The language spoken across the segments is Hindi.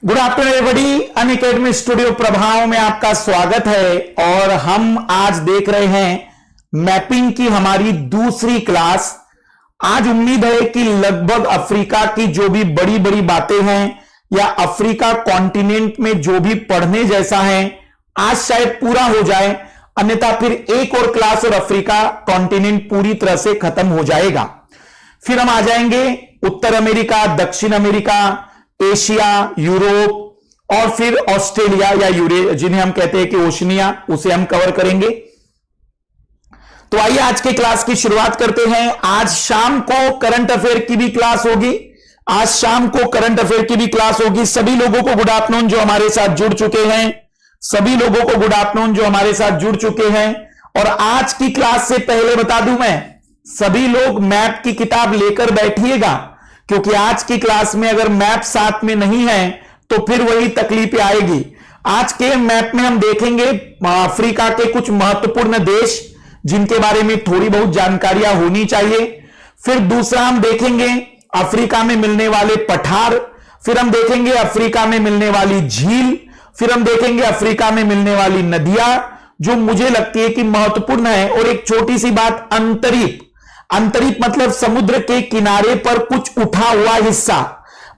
Good afternoon everybody. Unacademy studio प्रभाव में आपका स्वागत है और हम आज देख रहे हैं मैपिंग की हमारी दूसरी क्लास। आज उम्मीद है कि लगभग अफ्रीका की जो भी बड़ी बड़ी बातें हैं या अफ्रीका कॉन्टिनेंट में जो भी पढ़ने जैसा है आज शायद पूरा हो जाए, अन्यथा फिर एक और क्लास और अफ्रीका कॉन्टिनेंट पूरी तरह से खत्म हो जाएगा। फिर हम आ जाएंगे उत्तर अमेरिका, दक्षिण अमेरिका, एशिया, यूरोप और फिर ऑस्ट्रेलिया या यूरे जिन्हें हम कहते हैं कि ओशनिया, उसे हम कवर करेंगे। तो आइए आज के क्लास की शुरुआत करते हैं। आज शाम को करंट अफेयर की भी क्लास होगी। आज शाम को करंट अफेयर की भी क्लास होगी। सभी लोगों को गुड आफ्टरनून जो हमारे साथ जुड़ चुके हैं, सभी लोगों को गुड आफ्टरनून जो हमारे साथ जुड़ चुके हैं। और आज की क्लास से पहले बता दूं मैं, सभी लोग मैप की किताब लेकर बैठिएगा, क्योंकि आज की क्लास में अगर मैप साथ में नहीं है तो फिर वही तकलीफें आएगी। आज के मैप में हम देखेंगे अफ्रीका के कुछ महत्वपूर्ण देश जिनके बारे में थोड़ी बहुत जानकारियां होनी चाहिए। फिर दूसरा हम देखेंगे अफ्रीका में मिलने वाले पठार, फिर हम देखेंगे अफ्रीका में मिलने वाली झील, फिर हम देखेंगे अफ्रीका में मिलने वाली नदियां जो मुझे लगती है कि महत्वपूर्ण है। और एक छोटी सी बात, अंतरीप। अंतरीप मतलब समुद्र के किनारे पर कुछ उठा हुआ हिस्सा।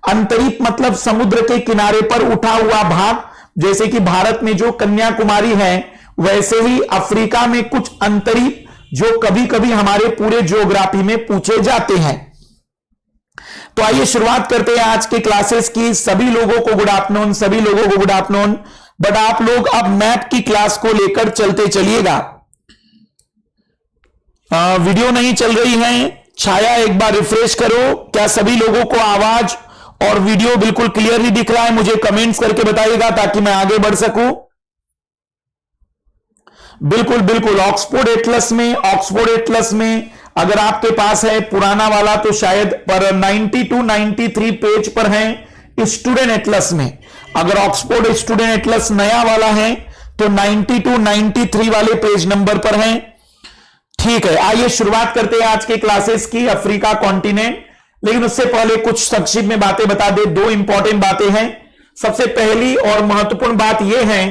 अंतरीप मतलब समुद्र के किनारे पर उठा हुआ भाग। जैसे कि भारत में जो कन्याकुमारी है, वैसे ही अफ्रीका में कुछ अंतरीप जो कभी कभी हमारे पूरे ज्योग्राफी में पूछे जाते हैं। तो आइए शुरुआत करते हैं आज के क्लासेस की। सभी लोगों को गुड आफ्टरनून, सभी लोगों को गुड आफ्टरनून। बट आप लोग अब मैप की क्लास को लेकर चलते चलिएगा। वीडियो नहीं चल रही है, छाया एक बार रिफ्रेश करो। क्या सभी लोगों को आवाज और वीडियो बिल्कुल क्लियरली दिख रहा है? मुझे कमेंट्स करके बताइएगा ताकि मैं आगे बढ़ सकूं। बिल्कुल बिल्कुल। ऑक्सफोर्ड एटलस में अगर आपके पास है पुराना वाला तो शायद पर 92 93 पेज पर है स्टूडेंट एटलस में। अगर ऑक्सफोर्ड स्टूडेंट एटलस नया वाला है तो 92 93 वाले पेज नंबर पर है। ठीक है, आइए शुरुआत करते हैं आज के क्लासेस की, अफ्रीका कॉन्टिनेंट। लेकिन उससे पहले कुछ संक्षिप्त में बातें बता दे। दो इंपॉर्टेंट बातें हैं। सबसे पहली और महत्वपूर्ण बात यह है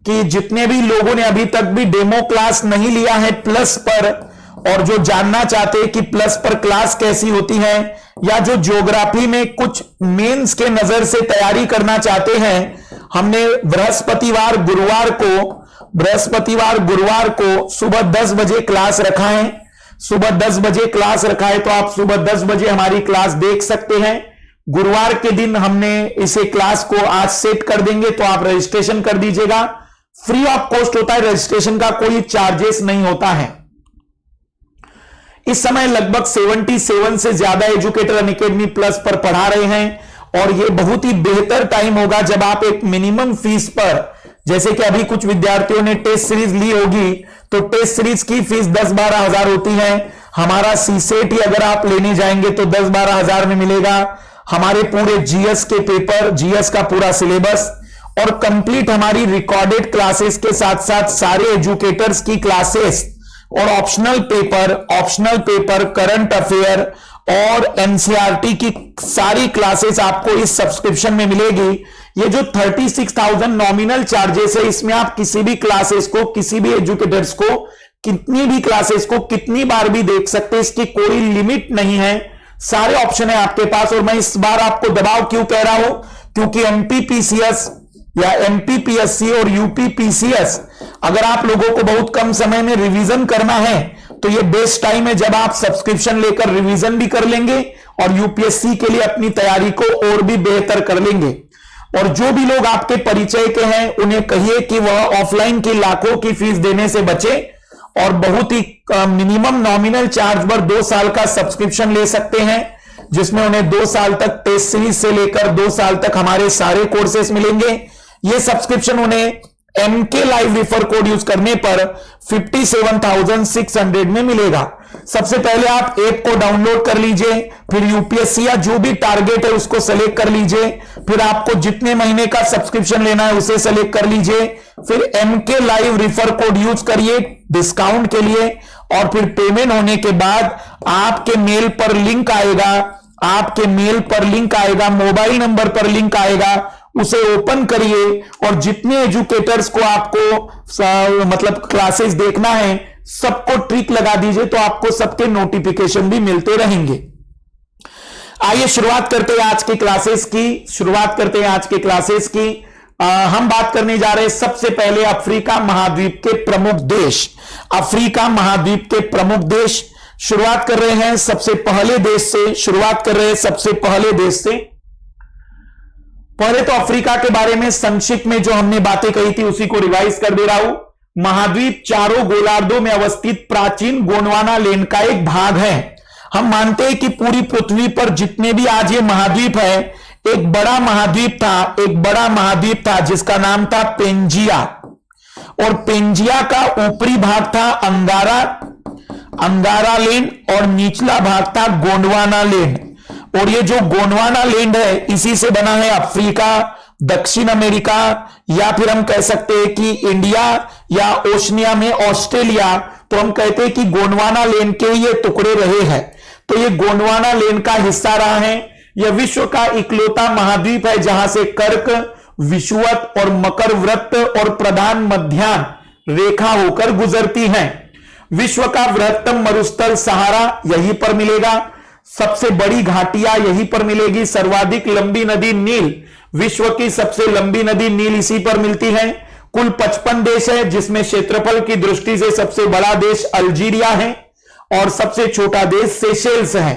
कि जितने भी लोगों ने अभी तक भी डेमो क्लास नहीं लिया है प्लस पर, और जो जानना चाहते हैं कि प्लस पर क्लास कैसी होती है, या जो ज्योग्राफी में कुछ मेंस के नजर से तैयारी करना चाहते हैं, हमने बृहस्पतिवार गुरुवार को सुबह 10 बजे क्लास रखा है। सुबह 10 बजे क्लास रखा है तो आप सुबह 10 बजे हमारी क्लास देख सकते हैं। गुरुवार के दिन हमने इसे क्लास को आज सेट कर देंगे, तो आप रजिस्ट्रेशन कर दीजिएगा। फ्री ऑफ कॉस्ट होता है, रजिस्ट्रेशन का कोई चार्जेस नहीं होता है। इस समय लगभग 77 से ज्यादा एजुकेटर अनअकैडमी प्लस पर पढ़ा रहे हैं और यह बहुत ही बेहतर टाइम होगा जब आप एक मिनिमम फीस पर, जैसे कि अभी कुछ विद्यार्थियों ने टेस्ट सीरीज ली होगी तो टेस्ट सीरीज की फीस 10-12 हजार होती है। हमारा सीसेट ही अगर आप लेने जाएंगे तो 10-12 हजार में मिलेगा। हमारे पूरे जीएस के पेपर, जीएस का पूरा सिलेबस और कंप्लीट हमारी रिकॉर्डेड क्लासेस के साथ साथ सारे एजुकेटर्स की क्लासेस और ऑप्शनल पेपर, करंट अफेयर और एनसीईआरटी की सारी क्लासेस आपको इस सब्सक्रिप्शन में मिलेगी। ये जो 36,000 नॉमिनल चार्जेस है, इसमें आप किसी भी क्लासेस को, किसी भी एजुकेटर्स को, कितनी भी क्लासेस को कितनी बार भी देख सकते हैं। इसकी कोई लिमिट नहीं है, सारे ऑप्शन है आपके पास। और मैं इस बार आपको दबाव क्यों कह रहा हूं, क्योंकि एमपीपीसीएस या एमपीपीएससी और यूपीपीसीएस, अगर आप लोगों को बहुत कम समय में रिवीजन करना है तो ये बेस्ट टाइम है जब आप सब्सक्रिप्शन लेकर रिवीजन भी कर लेंगे और यूपीएससी के लिए अपनी तैयारी को और भी बेहतर कर लेंगे। और जो भी लोग आपके परिचय के हैं उन्हें कहिए कि वह ऑफलाइन की लाखों की फीस देने से बचे और बहुत ही मिनिमम नॉमिनल चार्ज पर 2 साल का सब्सक्रिप्शन ले सकते हैं, जिसमें उन्हें 2 साल तक टेस्ट सीरीज से लेकर 2 साल तक हमारे सारे कोर्सेस मिलेंगे। यह सब्सक्रिप्शन उन्हें MK live refer code use करने पर 57,600 में मिलेगा। सबसे पहले आप ऐप को डाउनलोड कर लीजिए, फिर यूपीएससी या जो भी टारगेट है उसको सेलेक्ट कर लीजिए, फिर आपको जितने महीने का सब्सक्रिप्शन लेना है उसे सेलेक्ट कर लीजिए, फिर MK live refer code use करिए डिस्काउंट के लिए, और फिर पेमेंट होने के बाद आपके मेल पर लिंक आएगा, मोबाइल नंबर पर लिंक आएगा, उसे ओपन करिए और जितने एजुकेटर्स को आपको मतलब क्लासेस देखना है सबको ट्रिक लगा दीजिए, तो आपको सबके नोटिफिकेशन भी मिलते रहेंगे। आइए शुरुआत करते हैं आज के क्लासेस की। हम बात करने जा रहे हैं सबसे पहले अफ्रीका महाद्वीप के प्रमुख देश। शुरुआत कर रहे हैं सबसे पहले देश से। पहले तो अफ्रीका के बारे में संक्षिप्त में जो हमने बातें कही थी उसी को रिवाइज कर दे रहा हूं। महाद्वीप चारों गोलार्धों में अवस्थित प्राचीन गोंडवाना लैंड का एक भाग है। हम मानते हैं कि पूरी पृथ्वी पर जितने भी आज ये महाद्वीप है, एक बड़ा महाद्वीप था जिसका नाम था पेंजिया, और पेंजिया का ऊपरी भाग था अंगारा लैंड और निचला भाग था गोंडवाना लैंड। और ये जो गोंडवाना लैंड है इसी से बना है अफ्रीका, दक्षिण अमेरिका, या फिर हम कह सकते हैं कि इंडिया या ओशनिया में ऑस्ट्रेलिया। तो हम कहते हैं कि गोंडवाना लैंड के ये टुकड़े रहे हैं, तो ये गोंडवाना लैंड का हिस्सा रहा है। यह विश्व का इकलौता महाद्वीप है जहां से कर्क, विषुवत और मकर वृत्त और प्रधान मध्याह्न रेखा होकर गुजरती है। विश्व का बृहत्तम मरुस्थल सहारा यहीं पर मिलेगा, सबसे बड़ी घाटियां यहीं पर मिलेगी, सर्वाधिक लंबी नदी नील, विश्व की सबसे लंबी नदी नील इसी पर मिलती है। कुल 55 देश है जिसमें क्षेत्रफल की दृष्टि से सबसे बड़ा देश अल्जीरिया है और सबसे छोटा देश सेशेल्स है।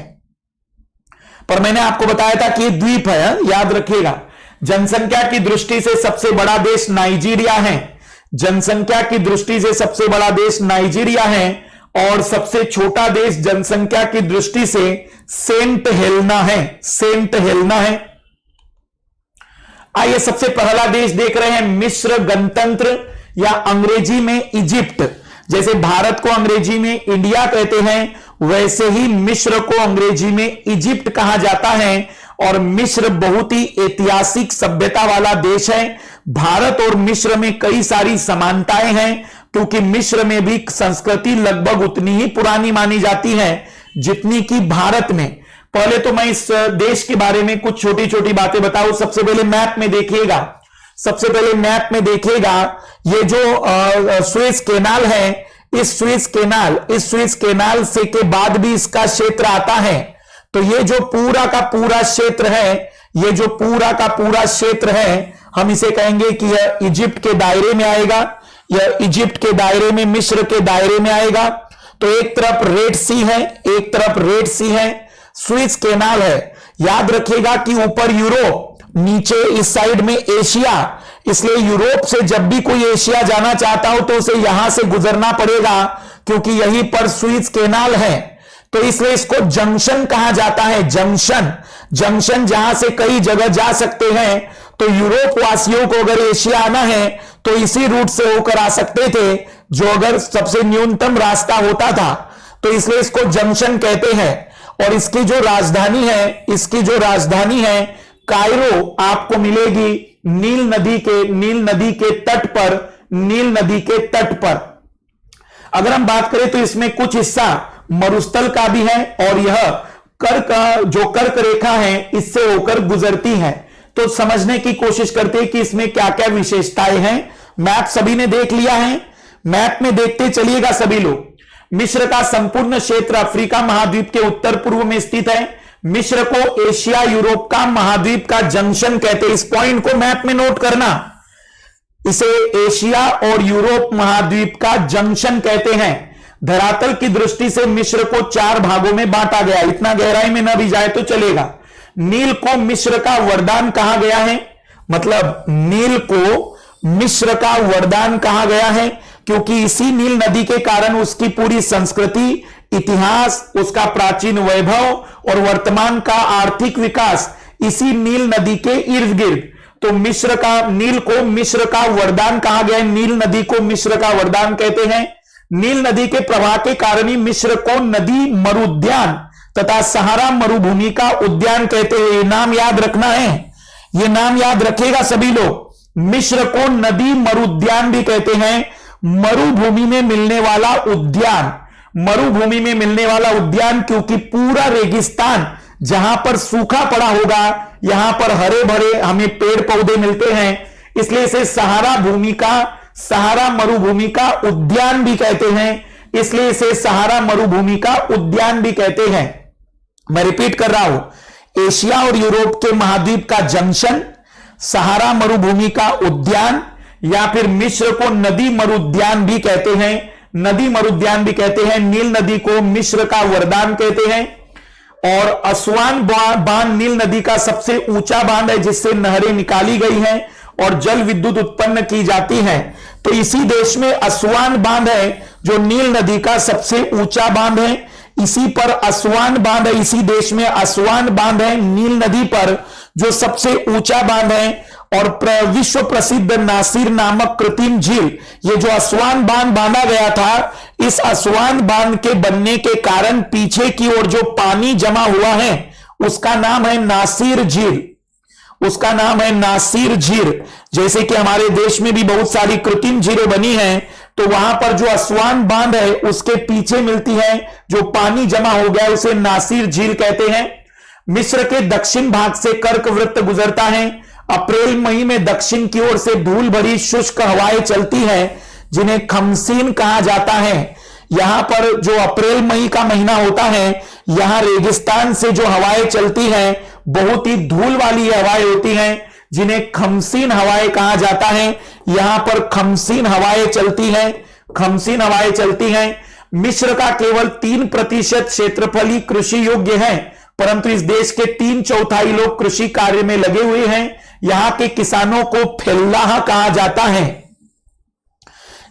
पर मैंने आपको बताया था कि ये द्वीप है, याद रखिएगा। जनसंख्या की दृष्टि से सबसे बड़ा देश नाइजीरिया है, और सबसे छोटा देश जनसंख्या की दृष्टि से सेंट हेलेना है। आइए सबसे पहला देश देख रहे हैं मिस्र गणतंत्र, या अंग्रेजी में इजिप्ट। जैसे भारत को अंग्रेजी में इंडिया कहते हैं, वैसे ही मिस्र को अंग्रेजी में इजिप्ट कहा जाता है। और मिस्र बहुत ही ऐतिहासिक सभ्यता वाला देश है। भारत और मिस्र में कई सारी समानताएं हैं, क्योंकि मिस्र में भी संस्कृति लगभग उतनी ही पुरानी मानी जाती है जितनी कि भारत में। पहले तो मैं इस देश के बारे में कुछ छोटी छोटी बातें बताऊं। सबसे पहले मैप में देखिएगा, ये जो सुएज कैनाल है, इस सुएज कैनाल से के बाद भी इसका क्षेत्र आता है। तो ये जो पूरा का पूरा क्षेत्र है, हम इसे कहेंगे कि यह इजिप्ट के दायरे में आएगा, यह इजिप्ट के दायरे में, मिस्र के दायरे में आएगा। तो एक तरफ रेड सी है, सुएज कैनाल है। याद रखिएगा कि ऊपर यूरोप, नीचे इस साइड में एशिया, इसलिए यूरोप से जब भी कोई एशिया जाना चाहता हो तो उसे यहां से गुजरना पड़ेगा, क्योंकि यहीं पर सुएज कैनाल है। तो इसलिए इसको जंक्शन कहा जाता है। जंक्शन जहां से कई जगह जा सकते हैं। तो यूरोप वासियों को अगर एशिया आना है तो इसी रूट से होकर आ सकते थे, जो अगर सबसे न्यूनतम रास्ता होता था। तो इसलिए इसको जंक्शन कहते हैं। और इसकी जो राजधानी है कायरो, आपको मिलेगी नील नदी के तट पर। अगर हम बात करें तो इसमें कुछ हिस्सा मरुस्थल का भी है, और यह कर्क रेखा है इससे होकर गुजरती है। तो समझने की कोशिश करते हैं कि इसमें क्या क्या विशेषताएं हैं। मैप सभी ने देख लिया है, मैप में देखते चलिएगा सभी लोग। मिस्र का संपूर्ण क्षेत्र अफ्रीका महाद्वीप के उत्तर पूर्व में स्थित है। मिस्र को एशिया यूरोप का महाद्वीप का जंक्शन कहते हैं। इस पॉइंट को मैप में नोट करना, इसे एशिया और यूरोप महाद्वीप का जंक्शन कहते हैं। धरातल की दृष्टि से मिस्र को 4 भागों में बांटा गया। इतना गहराई में न भी जाए तो चलेगा। नील को मिस्र का वरदान कहा गया है, मतलब नील को मिस्र का वरदान कहा गया है, क्योंकि इसी नील नदी के कारण उसकी पूरी संस्कृति, इतिहास, उसका प्राचीन वैभव और वर्तमान का आर्थिक विकास इसी नील नदी के इर्द गिर्द। तो नील को मिस्र का वरदान कहा गया है। नील नदी को मिस्र का वरदान कहते हैं। नील नदी के प्रवाह के कारण ही मिस्र को नदी मरुद्यान तथा सहारा मरुभूमि का उद्यान कहते हैं। ये नाम याद रखना है, ये नाम याद रखेगा सभी लोग। मिस्र को नदी मरुद्यान भी कहते हैं। मरुभूमि में मिलने वाला उद्यान, क्योंकि पूरा रेगिस्तान जहां पर सूखा पड़ा होगा यहां पर हरे भरे हमें पेड़ पौधे मिलते हैं, इसलिए इसे सहारा मरुभूमि का उद्यान भी कहते हैं। इसलिए इसे सहारा मरुभूमि का उद्यान भी कहते हैं। मैं रिपीट कर रहा हूं, एशिया और यूरोप के महाद्वीप का जंक्शन, सहारा मरुभूमि का उद्यान, या फिर मिस्र को नदी मरुद्यान भी कहते हैं। नदी मरुद्यान भी कहते हैं। नील नदी को मिस्र का वरदान कहते हैं। और असवान बांध नील नदी का सबसे ऊंचा बांध है, जिससे नहरें निकाली गई हैं और जल विद्युत उत्पन्न की जाती है। तो इसी देश में असवान बांध है, जो नील नदी का सबसे ऊंचा बांध है। इसी पर असवान बांध है, इसी देश में असवान बांध है नील नदी पर, जो सबसे ऊंचा बांध है। और विश्व प्रसिद्ध नासिर नामक कृत्रिम झील, ये जो असवान बांध बांधा गया था, इस असवान बांध के बनने के कारण पीछे की ओर जो पानी जमा हुआ है, उसका नाम है नासिर झील। उसका नाम है नासिर झील। जैसे कि हमारे देश में भी बहुत सारी कृत्रिम झीलें बनी हैं, तो वहां पर जो असवान बांध है, उसके पीछे मिलती है जो पानी जमा हो गया, उसे नासिर झील कहते हैं। मिस्र के दक्षिण भाग से कर्क वृत्त गुजरता है। अप्रैल मई में दक्षिण की ओर से धूल भरी शुष्क हवाएं चलती हैं, जिन्हें खमसीन कहा जाता है। यहां पर जो अप्रैल मई का महीना होता है, यहां रेगिस्तान से जो हवाएं चलती हैं, बहुत ही धूल वाली हवाएं होती हैं, जिन्हें खमसीन हवाएं कहा जाता है। यहां पर खमसीन हवाएं चलती हैं, खमसीन हवाएं चलती हैं। मिस्र का केवल 3% क्षेत्रफल ही कृषि योग्य है, परंतु इस देश के 3/4 लोग कृषि कार्य में लगे हुए हैं। यहां के किसानों को फेल्लाह कहा जाता है।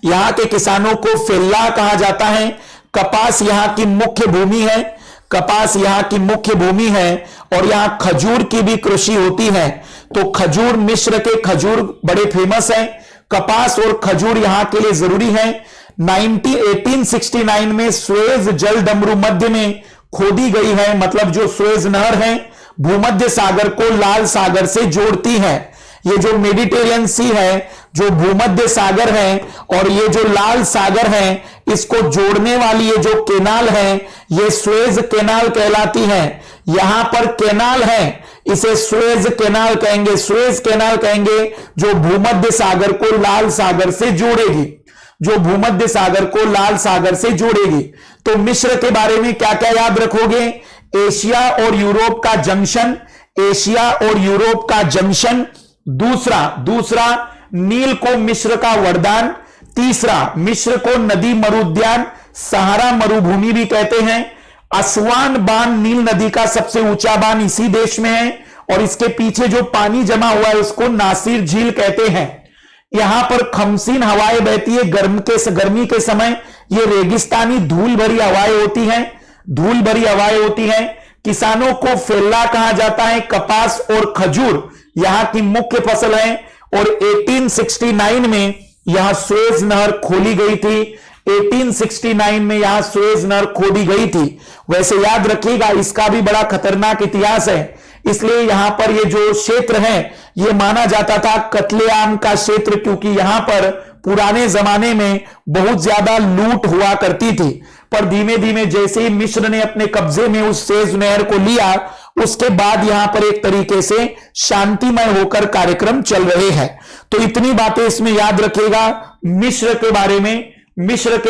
यहां के किसानों को फेल्लाह कहा जाता है। कपास यहां की मुख्य भूमि है। कपास यहां की मुख्य भूमि है और यहां खजूर की भी कृषि होती है। तो खजूर, मिस्र के खजूर बड़े फेमस हैं। कपास और खजूर यहां के लिए जरूरी है। 1869 में सुएज जल डमरू मध्य में खोदी गई है, मतलब जो सुएज नहर है, भूमध्य सागर को लाल सागर से जोड़ती है। ये जो मेडिटेरियन सी है, जो भूमध्य सागर है, और ये जो लाल सागर है, इसको जोड़ने वाली ये जो केनाल है, ये सुएज केनाल कहलाती है। यहां पर केनाल है, इसे सुएज केनाल कहेंगे। सुएज केनाल कहेंगे जो भूमध्य सागर को लाल सागर से जोड़ेगी, जो भूमध्य सागर को लाल सागर से जोड़ेगी। तो मिस्र के बारे में क्या क्या याद रखोगे? एशिया और यूरोप का जंक्शन, एशिया और यूरोप का जंक्शन। दूसरा नील को मिस्र का वरदान। तीसरा, मिस्र को नदी मरुद्यान, सहारा मरुभूमि भी कहते हैं। असवान बांध नील नदी का सबसे ऊंचा बांध इसी देश में है, और इसके पीछे जो पानी जमा हुआ है, उसको नासिर झील कहते हैं। यहां पर खमसीन हवाएं बहती है। गर्मी के समय ये रेगिस्तानी धूल भरी हवाएं होती हैं, धूल भरी हवाएं होती हैं। किसानों को फेल्ला कहा जाता है। कपास और खजूर यहां की मुख्य फसल है। और 1869 में यहां सुएज नहर खोली गई थी। 1869 में यहां सुएज नहर खोदी गई थी। वैसे याद रखिएगा, इसका भी बड़ा खतरनाक इतिहास है, इसलिए यहां पर ये जो क्षेत्र है, ये माना जाता था कत्लेआम का क्षेत्र, क्योंकि यहां पर पुराने जमाने में बहुत ज्यादा लूट हुआ करती थी। पर धीमे धीमे जैसे ही मिस्र ने अपने कब्जे में उस सुएज नहर को लिया, उसके बाद यहां पर एक तरीके से शांतिमय होकर कार्यक्रम चल रहे हैं। तो इतनी बातें इसमें याद रखिएगा। मिस्र के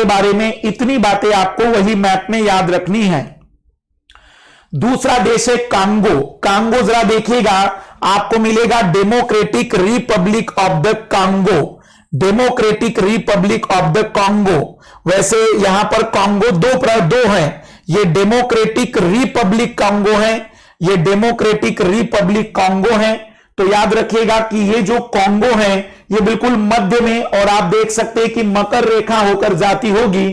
बारे में इतनी बातें आपको वही मैप में याद रखनी है। दूसरा देश है कांगो। कांगो जरा देखिएगा, आपको मिलेगा democratic Republic of the Congo. Democratic Republic of the Congo. वैसे यहां पर कांगो दो है। ये डेमोक्रेटिक रिपब्लिक कांगो है, ये डेमोक्रेटिक रिपब्लिक कांगो है। तो याद रखिएगा कि ये जो कांगो है, ये बिल्कुल मध्य में, और आप देख सकते हैं कि मकर रेखा होकर जाती होगी।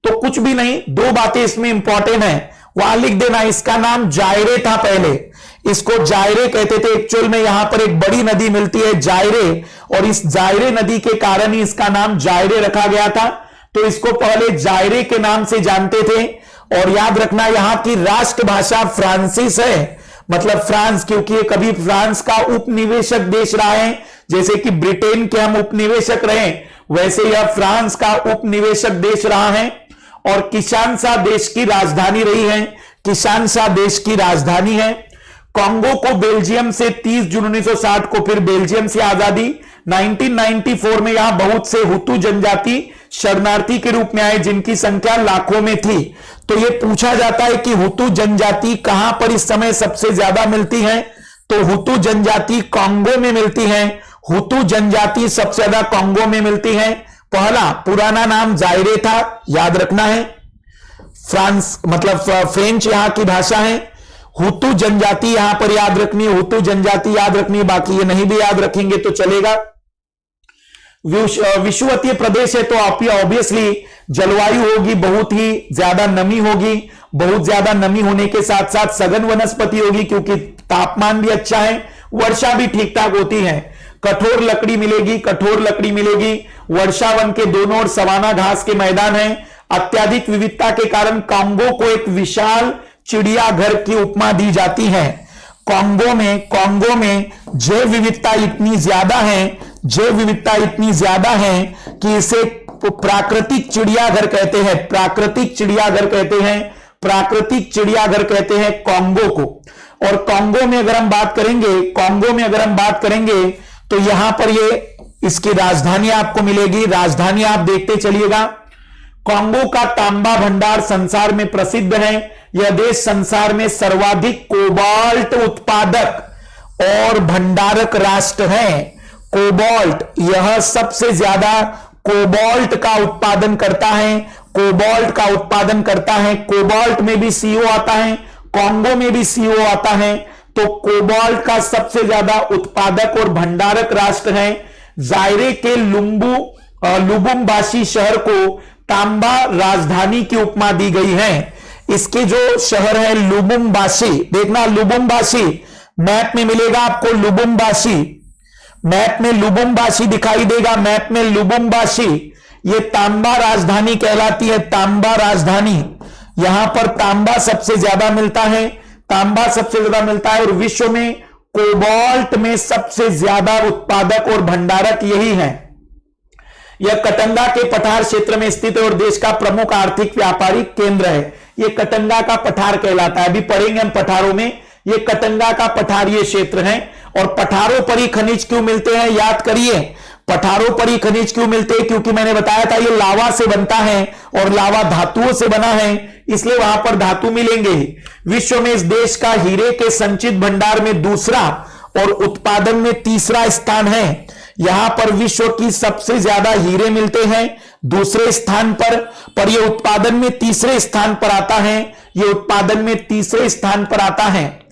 तो कुछ भी नहीं, दो बातें इसमें इंपॉर्टेंट है, वहां लिख देना। इसका नाम जायरे था पहले, इसको जायरे कहते थे। एक्चुअल में यहां पर एक बड़ी नदी मिलती है जायरे, और इस जायरे नदी के कारण ही इसका नाम जायरे रखा गया था। तो इसको पहले जायरे के नाम से जानते थे। और याद रखना, यहां की राष्ट्रभाषा फ्रांसीस है, मतलब फ्रांस, क्योंकि ये कभी फ्रांस का उपनिवेशक देश रहा है। जैसे कि ब्रिटेन के हम उपनिवेशक रहे, वैसे यह फ्रांस का उपनिवेशक देश रहा है। और किशानसा देश की राजधानी रही है, किशानसा देश की राजधानी है। कांगो को बेल्जियम से 30 जून 1960 को फिर बेल्जियम से आजादी। 1994 में यहां बहुत से हुतू जनजाति शरणार्थी के रूप में आए जिनकी संख्या लाखों में थी। तो यह पूछा जाता है कि हुतू जनजाति कहां पर इस समय सबसे ज्यादा मिलती है, तो हुतू जनजाति कांगो में मिलती है। हुतू जनजाति सबसे ज्यादा कांगो में मिलती है। पहला पुराना नाम जायरे था, याद रखना है। फ्रांस मतलब फ्रेंच यहां की भाषा है। हुतू जनजाति यहां पर याद रखनी है, हुतू जनजाति याद रखनी है, बाकी ये नहीं भी याद रखेंगे तो चलेगा। विषुवतीय प्रदेश है तो ऑब्वियसली जलवायु होगी, बहुत ही ज्यादा नमी होगी। बहुत ज्यादा नमी होने के साथ साथ सघन वनस्पति होगी क्योंकि तापमान भी अच्छा है, वर्षा भी ठीक ठाक होती है। कठोर लकड़ी मिलेगी, कठोर लकड़ी मिलेगी। वर्षावन के दोनों ओर सवाना घास के मैदान है। अत्यधिक विविधता के कारण कांगो को एक विशाल चिड़ियाघर की उपमा दी जाती है। कांगो में जैव विविधता इतनी ज्यादा है, जैव विविधता इतनी ज्यादा है कि इसे प्राकृतिक चिड़ियाघर कहते हैं। प्राकृतिक चिड़ियाघर कहते हैं, प्राकृतिक चिड़ियाघर कहते हैं कांगो को। और कांगो में अगर हम बात करेंगे, कांगो में अगर हम बात करेंगे तो यहां पर ये इसकी राजधानी आपको मिलेगी। राजधानी आप देखते चलिएगा। कांगो का तांबा भंडार संसार में प्रसिद्ध है। यह देश संसार में सर्वाधिक कोबाल्ट उत्पादक और भंडारक राष्ट्र है। कोबाल्ट, यह सबसे ज्यादा कोबाल्ट का उत्पादन करता है। कोबाल्ट का उत्पादन करता है। कोबाल्ट में भी CO आता है, कांगो में भी CO आता है। तो कोबाल्ट का सबसे ज्यादा उत्पादक और भंडारक राष्ट्र है। जायरे के लुबुम्बाशी शहर को तांबा राजधानी की उपमा दी गई है। इसके जो शहर है लुबुम्बाशी, देखना लुबुम्बाशी मैप में मिलेगा आपको। लुबुम्बाशी मैप में लुबुम्बाशी दिखाई देगा, मैप में लुबुम्बाशी। ये तांबा राजधानी कहलाती है, तांबा राजधानी। यहां पर तांबा सबसे ज्यादा मिलता है, तांबा सबसे ज्यादा मिलता है। और विश्व में कोबाल्ट में सबसे ज्यादा उत्पादक और भंडारक यही है। यह कटंगा के पठार क्षेत्र में स्थित है और देश का प्रमुख आर्थिक व्यापारिक केंद्र है। यह कटंगा का पठार कहलाता है। अभी पढ़ेंगे हम पठारों में। यह कटंगा का पठार ये क्षेत्र है। और पठारों पर ही खनिज क्यों मिलते हैं, याद करिए। पठारों पर ही खनिज क्यों मिलते हैं, क्योंकि मैंने बताया था ये लावा से बनता है और लावा धातुओं से बना है, इसलिए वहां पर धातु मिलेंगे ही। विश्व में इस देश का हीरे के संचित भंडार में दूसरा और उत्पादन में तीसरा स्थान है। यहां पर विश्व की सबसे ज्यादा हीरे मिलते हैं दूसरे स्थान पर यह उत्पादन में तीसरे स्थान पर आता है। यह उत्पादन में तीसरे स्थान पर आता है।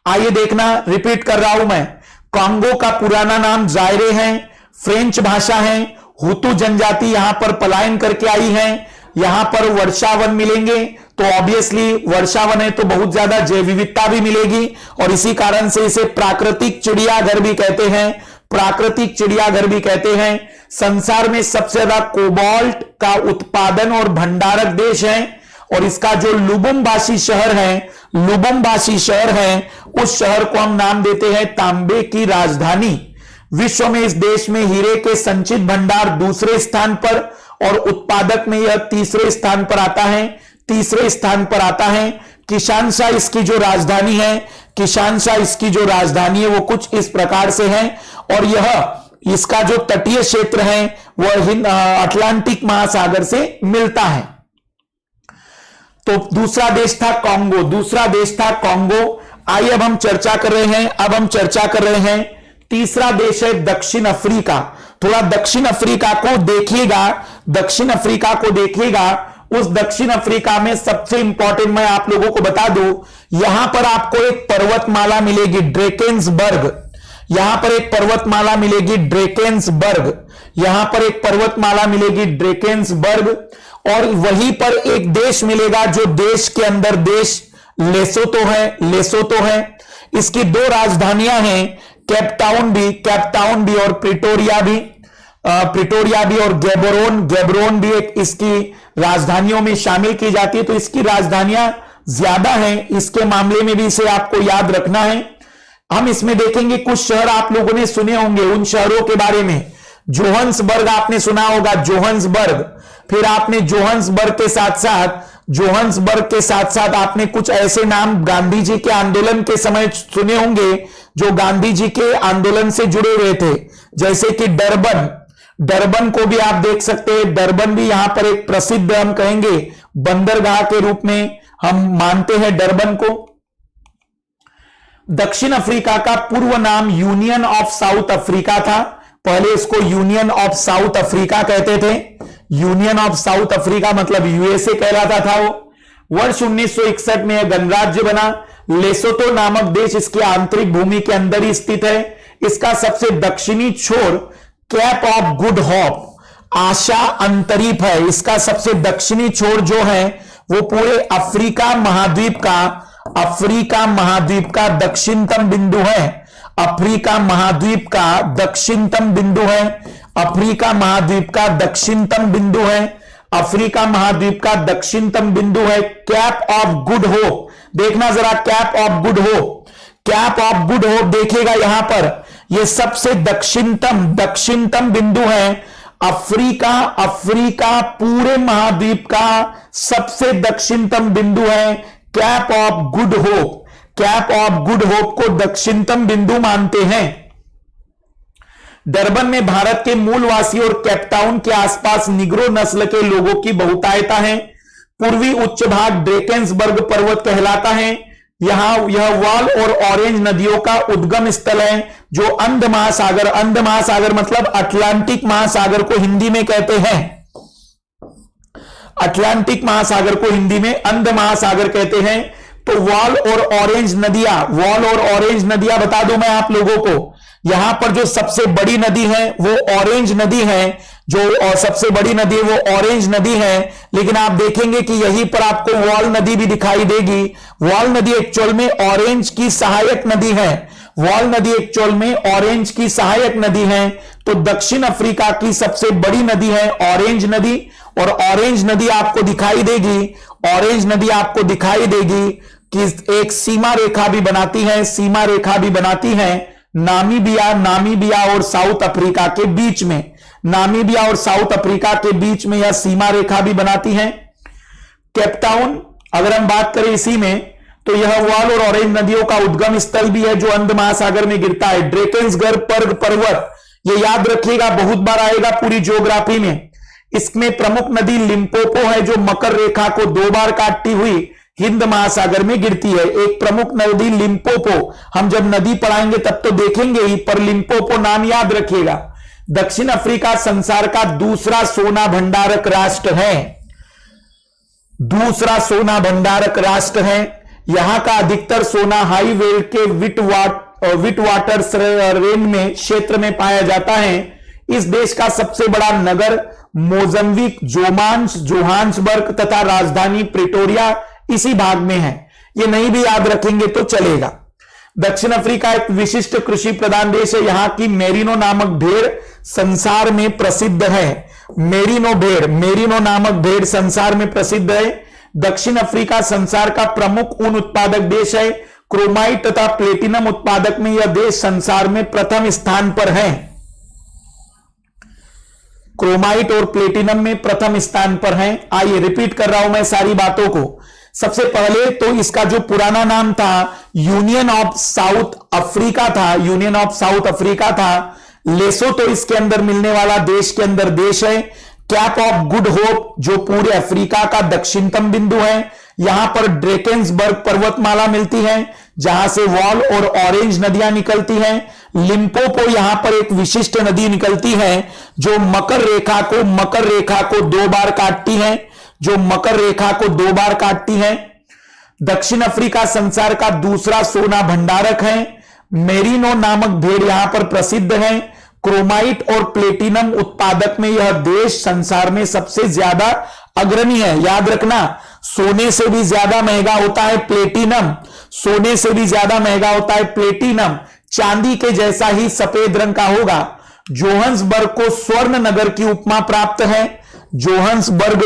आइए देखना, रिपीट कर रहा हूं मैं। कांगो का पुराना नाम जायरे है, फ्रेंच भाषा है। हुतू जनजाति यहां पर पलायन करके आई है। यहां पर वर्षावन मिलेंगे, तो ऑब्वियसली वर्षावन है तो बहुत ज्यादा जैव विविधता भी मिलेगी और इसी कारण से इसे प्राकृतिक चिड़ियाघर भी कहते हैं। प्राकृतिक चिड़ियाघर भी कहते हैं। संसार में सबसे ज्यादा कोबाल्ट का उत्पादन और भंडारक देश है। और इसका जो लुबुम्बाशी शहर है, लुबुम्बाशी शहर है, उस शहर को हम नाम देते हैं तांबे की राजधानी। विश्व में इस देश में हीरे के संचित भंडार दूसरे स्थान पर और उत्पादक में यह तीसरे स्थान पर आता है। तीसरे स्थान पर आता है। किशानशा इसकी जो राजधानी है, किशानशा इसकी जो राजधानी है वो कुछ इस प्रकार से है। और यह इसका जो तटीय क्षेत्र है वह अटलांटिक महासागर से मिलता है। तो दूसरा देश था कांगो, दूसरा देश था कांगो। आइए अब हम चर्चा कर रहे हैं, तीसरा देश है दक्षिण अफ्रीका। थोड़ा दक्षिण अफ्रीका को देखिएगा, दक्षिण अफ्रीका को देखिएगा। उस दक्षिण अफ्रीका में सबसे इंपॉर्टेंट मैं आप लोगों को बता दूं, यहां पर आपको एक पर्वतमाला मिलेगी ड्रेकेंसबर्ग। यहां पर एक पर्वतमाला मिलेगी ड्रेकेंसबर्ग। यहां पर एक पर्वतमाला मिलेगी ड्रेकेंसबर्ग। और वहीं पर एक देश मिलेगा जो देश के अंदर देश लेसोतो है। इसकी दो राजधानियां हैं, केपटाउन भी और प्रिटोरिया भी और गैबरोन भी एक इसकी राजधानियों में शामिल की जाती है। तो इसकी राजधानियां ज्यादा हैं, इसके मामले में भी इसे आपको याद रखना है। हम इसमें देखेंगे कुछ शहर आप लोगों ने सुने होंगे, उन शहरों के बारे में। जोहान्सबर्ग आपने सुना होगा, जोहान्सबर्ग। फिर आपने जोहान्सबर्ग के साथ साथ जोहान्सबर्ग के साथ साथ आपने कुछ ऐसे नाम गांधी जी के आंदोलन के समय सुने होंगे जो गांधी जी के आंदोलन से जुड़े हुए थे, जैसे कि डरबन। डरबन को भी आप देख सकते हैं। डरबन भी यहां पर एक प्रसिद्ध, हम कहेंगे, बंदरगाह के रूप में हम मानते हैं डरबन को। दक्षिण अफ्रीका का पूर्व नाम यूनियन ऑफ साउथ अफ्रीका था। पहले इसको यूनियन ऑफ साउथ अफ्रीका कहते थे। यूनियन ऑफ साउथ अफ्रीका मतलब यूएसए कहलाता था वो। वर्ष 1961 में यह गणराज्य बना। लेसोतो नामक देश इसकी आंतरिक भूमि के अंदर ही स्थित है। इसका सबसे दक्षिणी छोर कैप ऑफ गुड होप, आशा अंतरीप है। इसका सबसे दक्षिणी छोर जो है वो पूरे अफ्रीका महाद्वीप का दक्षिणतम बिंदु है। अफ्रीका महाद्वीप का दक्षिणतम बिंदु है। अफ्रीका महाद्वीप का दक्षिणतम बिंदु है। अफ्रीका महाद्वीप का दक्षिणतम बिंदु है कैप ऑफ गुड होप। देखना जरा, cap of Good Hope, Cape of Good hope देखिएगा यहां पर, यह सबसे दक्षिणतम बिंदु है। अफ्रीका पूरे महाद्वीप का सबसे दक्षिणतम बिंदु है cap of Good Hope. Cape of Good hope को दक्षिणतम बिंदु मानते हैं। डरबन में भारत के मूलवासी और केपटाउन के आसपास निग्रो नस्ल के लोगों की बहुतायता है। पूर्वी उच्च भाग ड्रेकेंसबर्ग पर्वत कहलाता है। यह वाल और ऑरेंज नदियों का उद्गम स्थल है जो अंध महासागर मतलब अटलांटिक महासागर को हिंदी में कहते हैं। अटलांटिक महासागर को हिंदी में अंध महासागर कहते हैं। तो वॉल और ऑरेंज नदियां बता दूं मैं आप लोगों को, यहां पर जो सबसे बड़ी नदी है वो ऑरेंज नदी है। सबसे बड़ी नदी है वो ऑरेंज नदी है। लेकिन आप देखेंगे कि यहीं पर आपको वॉल नदी भी दिखाई देगी। वॉल नदी एक्चुअल में ऑरेंज की सहायक नदी है। वॉल नदी एक्चुअल में ऑरेंज की सहायक नदी है। तो दक्षिण अफ्रीका की सबसे बड़ी नदी है ऑरेंज नदी। और ऑरेंज नदी आपको दिखाई देगी कि एक सीमा रेखा भी बनाती है नामीबिया और साउथ अफ्रीका के बीच में। यह सीमा रेखा भी बनाती है। केपटाउन अगर हम बात करें इसी में, तो यह वॉल और ऑरेंज नदियों का उद्गम स्थल भी है जो अंध महासागर में गिरता है। ड्रेकेंसबर्ग पर्वत, ये याद रखिएगा, बहुत बार आएगा पूरी ज्योग्राफी में। इसमें प्रमुख नदी लिम्पोपो है जो मकर रेखा को 2 बार काटती हुई हिंद महासागर में गिरती है। एक प्रमुख नदी लिम्पोपो, हम जब नदी पढ़ाएंगे तब तो देखेंगे ही, पर लिम्पोपो नाम याद रखिएगा। दक्षिण अफ्रीका संसार का दूसरा सोना भंडारक राष्ट्र है। यहां का अधिकतर सोना हाई वेल्ड के विट वाटर रेन क्षेत्र में पाया जाता है। इस देश का सबसे बड़ा नगर मोजम्बिक जोहान्सबर्ग तथा राजधानी प्रिटोरिया इसी भाग में है। ये नहीं भी याद रखेंगे तो चलेगा। दक्षिण अफ्रीका एक विशिष्ट कृषि प्रधान देश है। यहां की मेरिनो नामक भेड़ संसार में प्रसिद्ध है। मेरिनो नामक भेड़ संसार में प्रसिद्ध है। दक्षिण अफ्रीका संसार का प्रमुख ऊन उत्पादक देश है। क्रोमाइट तथा प्लेटिनम उत्पादक में यह देश संसार में प्रथम स्थान पर है। क्रोमाइट और प्लेटिनम में प्रथम स्थान पर है। आइए रिपीट कर रहा हूं मैं सारी बातों को। सबसे पहले तो इसका जो पुराना नाम था यूनियन ऑफ साउथ अफ्रीका था। लेसोतो इसके अंदर मिलने वाला देश के अंदर देश है। कैप ऑफ गुड होप जो पूरे अफ्रीका का दक्षिणतम बिंदु है। यहां पर ड्रेकेंसबर्ग पर्वतमाला मिलती है जहां से वॉल और ऑरेंज नदियां निकलती हैं। लिम्पोपो यहां पर एक विशिष्ट नदी निकलती है जो मकर रेखा को 2 बार काटती है। दक्षिण अफ्रीका संसार का दूसरा सोना भंडारक है। मेरिनो नामक भेड़ यहां पर प्रसिद्ध है। क्रोमाइट और प्लेटिनम उत्पादक में यह देश संसार में सबसे ज्यादा अग्रणी है। याद रखना, सोने से भी ज्यादा महंगा होता है प्लेटिनम। चांदी के जैसा ही सफेद रंग का होगा। जोहान्सबर्ग को स्वर्ण नगर की उपमा प्राप्त है। जोहान्सबर्ग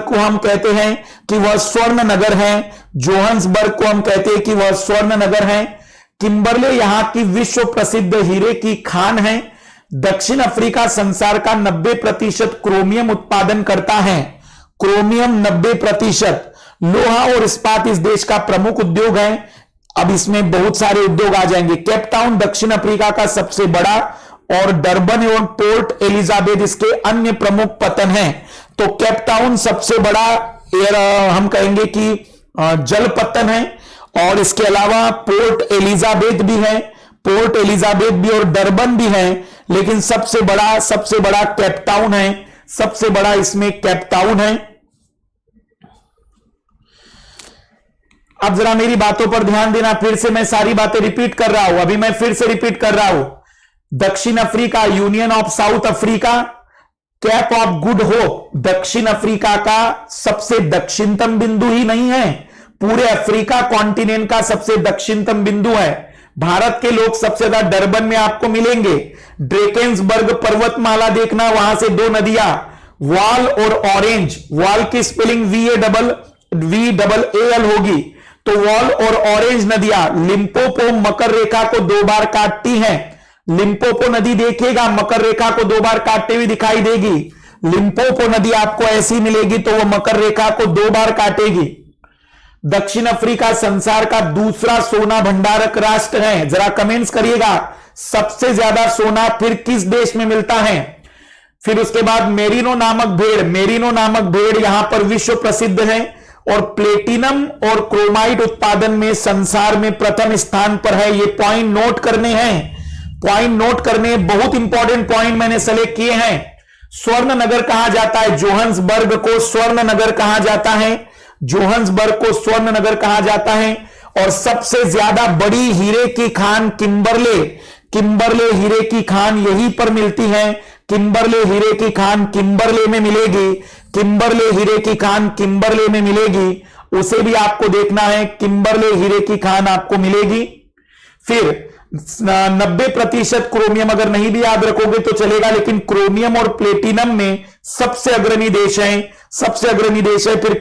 को हम कहते हैं कि वह स्वर्ण नगर है। किम्बरले यहां की विश्व प्रसिद्ध हीरे की खान है। दक्षिण अफ्रीका संसार का 90% क्रोमियम उत्पादन करता है। क्रोमियम 90%। लोहा और इस्पात इस देश का प्रमुख उद्योग है। अब इसमें बहुत सारे उद्योग आ जाएंगे। केपटाउन दक्षिण अफ्रीका का सबसे बड़ा और डरबन एवं पोर्ट एलिजाबेथ इसके अन्य प्रमुख पतन हैं। तो केपटाउन सबसे बड़ा हम कहेंगे कि जल पतन है, और इसके अलावा पोर्ट एलिजाबेथ भी है, पोर्ट एलिजाबेथ भी और डरबन भी है, लेकिन सबसे बड़ा केपटाउन है, सबसे बड़ा इसमें केपटाउन है। अब जरा मेरी बातों पर ध्यान देना, फिर से मैं सारी बातें रिपीट कर रहा हूं, अभी मैं फिर से रिपीट कर रहा हूं। दक्षिण Africa, union of south Africa, cap of Good hope दक्षिण अफ्रीका का सबसे दक्षिणतम बिंदु ही नहीं है, पूरे अफ्रीका कॉन्टिनेंट का सबसे दक्षिणतम बिंदु है। भारत के लोग सबसे ज्यादा डरबन में आपको मिलेंगे। ड्रेकेंसबर्ग पर्वतमाला देखना, वहां से दो नदियां वाल और ऑरेंज, वाल की स्पेलिंग VAAL होगी, तो वाल और ऑरेंज नदियां लिम्पोपो मकर रेखा को 2 बार काटती हैं। लिम्पोपो नदी देखिएगा, मकर रेखा को 2 बार काटते हुए दिखाई देगी। लिम्पोपो नदी आपको ऐसी मिलेगी तो वह मकर रेखा को 2 बार काटेगी। दक्षिण अफ्रीका संसार का दूसरा सोना भंडारक राष्ट्र है। जरा कमेंट्स करिएगा, सबसे ज्यादा सोना फिर किस देश में मिलता है। फिर उसके बाद मेरिनो नामक भेड़ यहां पर विश्व प्रसिद्ध है, और प्लेटिनम और क्रोमाइट उत्पादन में संसार में प्रथम स्थान पर है। ये पॉइंट नोट करने हैं, बहुत इंपॉर्टेंट पॉइंट मैंने सेलेक्ट किए हैं। स्वर्ण नगर कहा जाता है जोहान्सबर्ग को, स्वर्ण नगर कहा जाता है, जोहान्सबर्ग को स्वर्ण नगर कहा जाता है। और सबसे ज्यादा बड़ी हीरे की खान किम्बरले हीरे की खान यहीं पर मिलती है। किम्बरले हीरे की खान किम्बरले में मिलेगी, किम्बरले हीरे की खान किम्बरले में मिलेगी, उसे भी आपको देखना है। किम्बरले हीरे की खान आपको मिलेगी। फिर 90% क्रोमियम अगर नहीं भी याद रखोगे तो चलेगा, लेकिन क्रोमियम और प्लेटिनम में सबसे अग्रणी देश है। फिर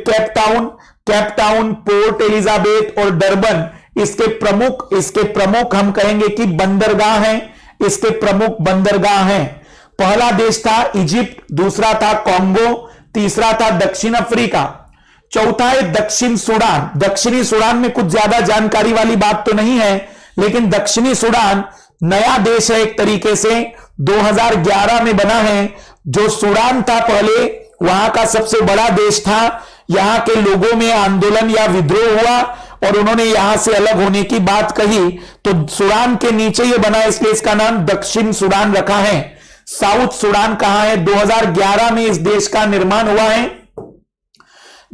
केपटाउन, पोर्ट एलिजाबेथ और डरबन इसके प्रमुख हम कहेंगे कि बंदरगाह हैं, इसके प्रमुख बंदरगाह हैं। पहला देश था इजिप्ट, दूसरा था कॉन्गो, तीसरा था दक्षिण अफ्रीका, चौथा है दक्षिण सूडान। दक्षिणी सूडान में कुछ ज्यादा जानकारी वाली बात तो नहीं है, लेकिन दक्षिणी सूडान नया देश है एक तरीके से, 2011 में बना है। जो सूडान था पहले वहां का सबसे बड़ा देश था। यहां के लोगों में आंदोलन या विद्रोह हुआ और उन्होंने यहां से अलग होने की बात कही, तो सूडान के नीचे ये बना, इसलिए इसका नाम दक्षिण सूडान रखा है। साउथ सूडान कहां है? 2011 में इस देश का निर्माण हुआ है,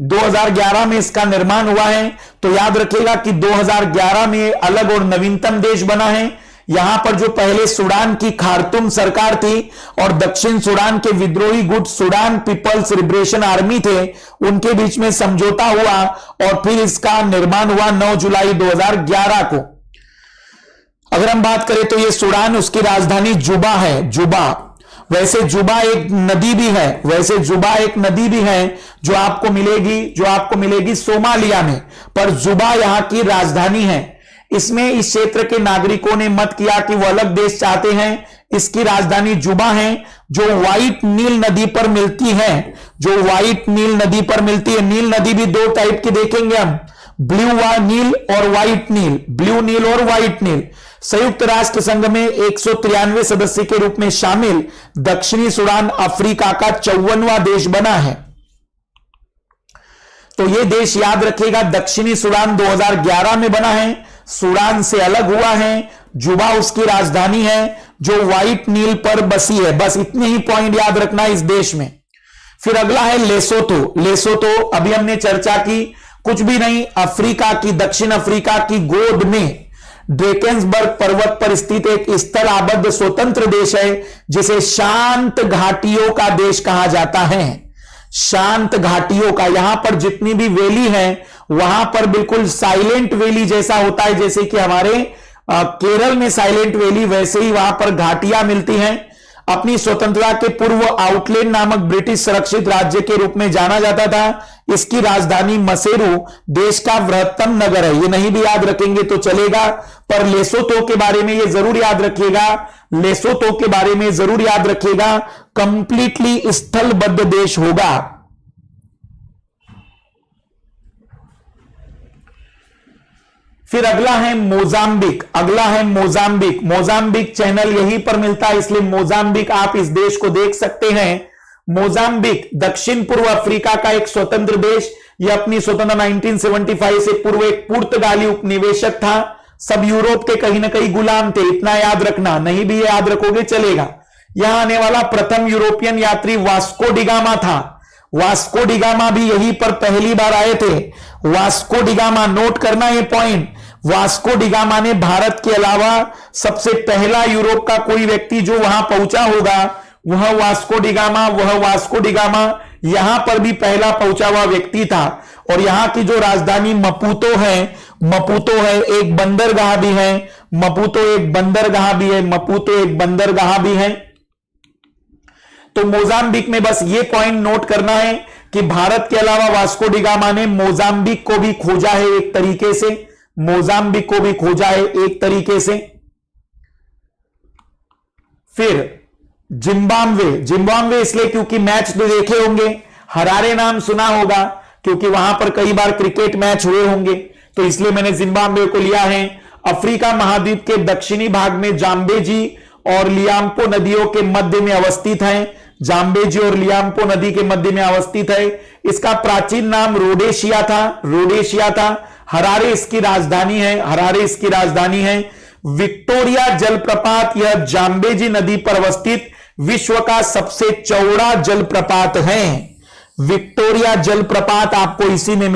2011 में इसका निर्माण हुआ है। तो याद रखिएगा कि 2011 में अलग और नवीनतम देश बना है। यहां पर जो पहले सूडान की खार्तूम सरकार थी और दक्षिण सूडान के विद्रोही गुट सूडान पीपल्स लिबरेशन आर्मी थे, उनके बीच में समझौता हुआ और फिर इसका निर्माण हुआ 9 जुलाई 2011 को। अगर हम बात करें तो यह सूडान, उसकी राजधानी जुबा है, जुबा। वैसे जुबा एक नदी भी है, जो आपको मिलेगी सोमालिया में, पर जुबा यहां की राजधानी है। इसमें इस क्षेत्र के नागरिकों ने मत किया कि वो अलग देश चाहते हैं। इसकी राजधानी जुबा है, जो व्हाइट नील नदी पर मिलती है, नील नदी भी 2 टाइप की देखेंगे हम, ब्लू नील और व्हाइट नील। संयुक्त राष्ट्र संघ में 193 सदस्य के रूप में शामिल दक्षिणी सूडान अफ्रीका का 54वां देश बना है। तो यह देश याद रखिएगा, दक्षिणी सूडान 2011 में बना है, सूडान से अलग हुआ है, जुबा उसकी राजधानी है, जो व्हाइट नील पर बसी है। बस इतने ही पॉइंट याद रखना है इस देश में। फिर अगला है लेसोतो। अभी हमने चर्चा की, कुछ भी नहीं, दक्षिण अफ्रीका की गोद में ड्रेकेंसबर्ग पर्वत पर स्थित एक स्थल आबद्ध स्वतंत्र देश है, जिसे शांत घाटियों का देश कहा जाता है। शांत घाटियों का, यहां पर जितनी भी वैली है वहां पर बिल्कुल साइलेंट वैली जैसा होता है, जैसे कि हमारे केरल में साइलेंट वैली, वैसे ही वहां पर घाटियां मिलती हैं। अपनी स्वतंत्रता के पूर्व आउटलैंड नामक ब्रिटिश संरक्षित राज्य के रूप में जाना जाता था। इसकी राजधानी मसेरू देश का बृहत्तम नगर है। ये नहीं भी याद रखेंगे तो चलेगा, पर लेसोतो के बारे में ये जरूर याद रखिएगा, लेसोतो के बारे में जरूर याद रखिएगा, कंप्लीटली स्थलबद्ध देश होगा। फिर अगला है मोजाम्बिक, अगला है मोजाम्बिक। मोजाम्बिक चैनल यहीं पर मिलता है, इसलिए मोजाम्बिक आप इस देश को देख सकते हैं। मोजाम्बिक दक्षिण पूर्व अफ्रीका का एक स्वतंत्र देश। यह अपनी स्वतंत्रता 1975 से पूर्व एक पुर्तगाली उपनिवेशक था। सब यूरोप के कहीं ना कहीं गुलाम थे, इतना याद रखना, नहीं भी याद रखोगे चलेगा। यहां आने वाला प्रथम यूरोपियन यात्री वास्को डिगामा था। वास्को डिगामा भी यहीं पर पहली बार आए थे। वास्को डिगामा, नोट करना ये पॉइंट, वास्को डिगामा ने भारत के अलावा सबसे पहला यूरोप का कोई व्यक्ति जो वहां पहुंचा होगा वह वास्को डिगामा यहां पर भी पहला पहुंचा हुआ व्यक्ति था। और यहां की जो राजधानी मपूतो है, एक बंदरगाह भी है, मपूतो एक बंदरगाह भी है। तो मोजाम्बिक में बस ये पॉइंट नोट करना है कि भारत के अलावा वास्को डिगामा ने मोजाम्बिक को भी खोजा है एक तरीके से, मोजाम्बिक को भी खोजा है एक तरीके से। फिर जिम्बाब्वे इसलिए क्योंकि मैच तो देखे होंगे, हरारे नाम सुना होगा क्योंकि वहां पर कई बार क्रिकेट मैच हुए होंगे, तो इसलिए मैंने जिम्बाब्वे को लिया है। अफ्रीका महाद्वीप के दक्षिणी भाग में जाम्बेजी और लियाम्पो नदियों के मध्य में अवस्थित है। जाम्बेजी और लियाम्पो नदी के मध्य में अवस्थित है। इसका प्राचीन नाम रोडेशिया था। हरारे इसकी राजधानी है। विक्टोरिया जलप्रपात, यह जाम्बेजी नदी पर अवस्थित विश्व का सबसे चौड़ा जलप्रपात है। विक्टोरिया जलप्रपात आपको इसी में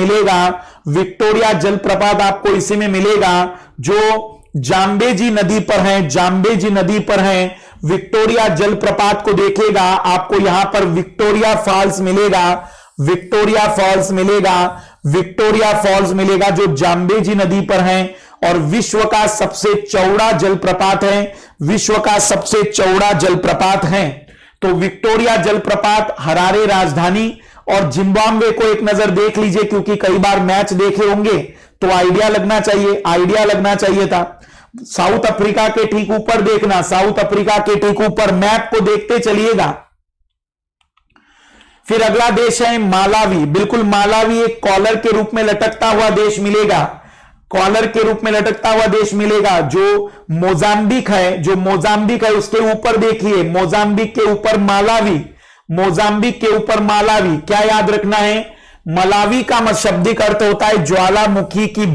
मिलेगा, जो जाम्बेजी नदी पर है। विक्टोरिया जलप्रपात को देखेगा आपको यहां पर विक्टोरिया फॉल्स मिलेगा जो जाम्बेजी नदी पर है और विश्व का सबसे चौड़ा जलप्रपात है। तो विक्टोरिया जलप्रपात, हरारे राजधानी, और जिम्बाब्वे को एक नजर देख लीजिए क्योंकि कई बार मैच देखे होंगे तो आइडिया लगना चाहिए था। साउथ अफ्रीका के ठीक ऊपर देखना, मैप को देखते चलिएगा। फिर अगला देश है मालावी। बिल्कुल, मालावी एक कॉलर के रूप में लटकता हुआ देश मिलेगा। जो मोजाम्बिक है उसके ऊपर देखिए, मोजाम्बिक के ऊपर मालावी। क्या याद रखना है? मलावी का शाब्दिक अर्थ होता है ज्वालामुखी की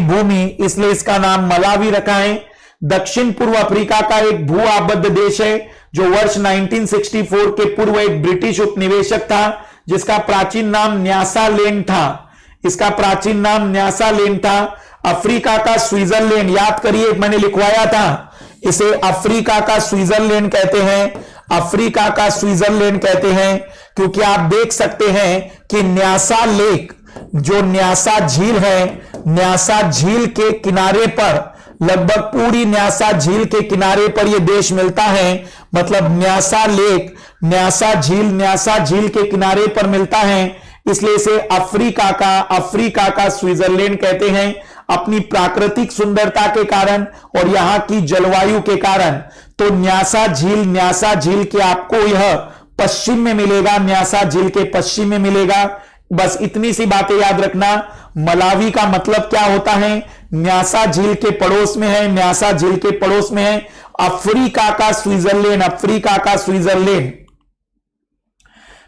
भूमि, इसलिए इसका नाम मलावी रखा है। दक्षिण पूर्व अफ्रीका का एक भू आबद्ध देश है जो वर्ष 1964 के पूर्व एक ब्रिटिश उपनिवेशक था जिसका प्राचीन नाम न्यासालैंड था। अफ्रीका का स्विट्जरलैंड, याद करिए मैंने लिखवाया था, इसे अफ्रीका का स्विट्जरलैंड कहते हैं क्योंकि आप देख सकते हैं कि न्यासा लेक, जो न्यासा झील है, न्यासा झील के किनारे पर, लगभग पूरी न्यासा झील के किनारे पर यह देश मिलता है। मतलब न्यासा झील के किनारे पर मिलता है, इसलिए इसे अफ्रीका का स्विट्जरलैंड कहते हैं, अपनी प्राकृतिक सुंदरता के कारण और यहां की जलवायु के कारण। तो न्यासा झील के आपको यह पश्चिम में मिलेगा, बस इतनी सी बातें याद रखना। मलावी का मतलब क्या होता है? न्यासा झील के पड़ोस में है, अफ्रीका का स्विट्जरलैंड।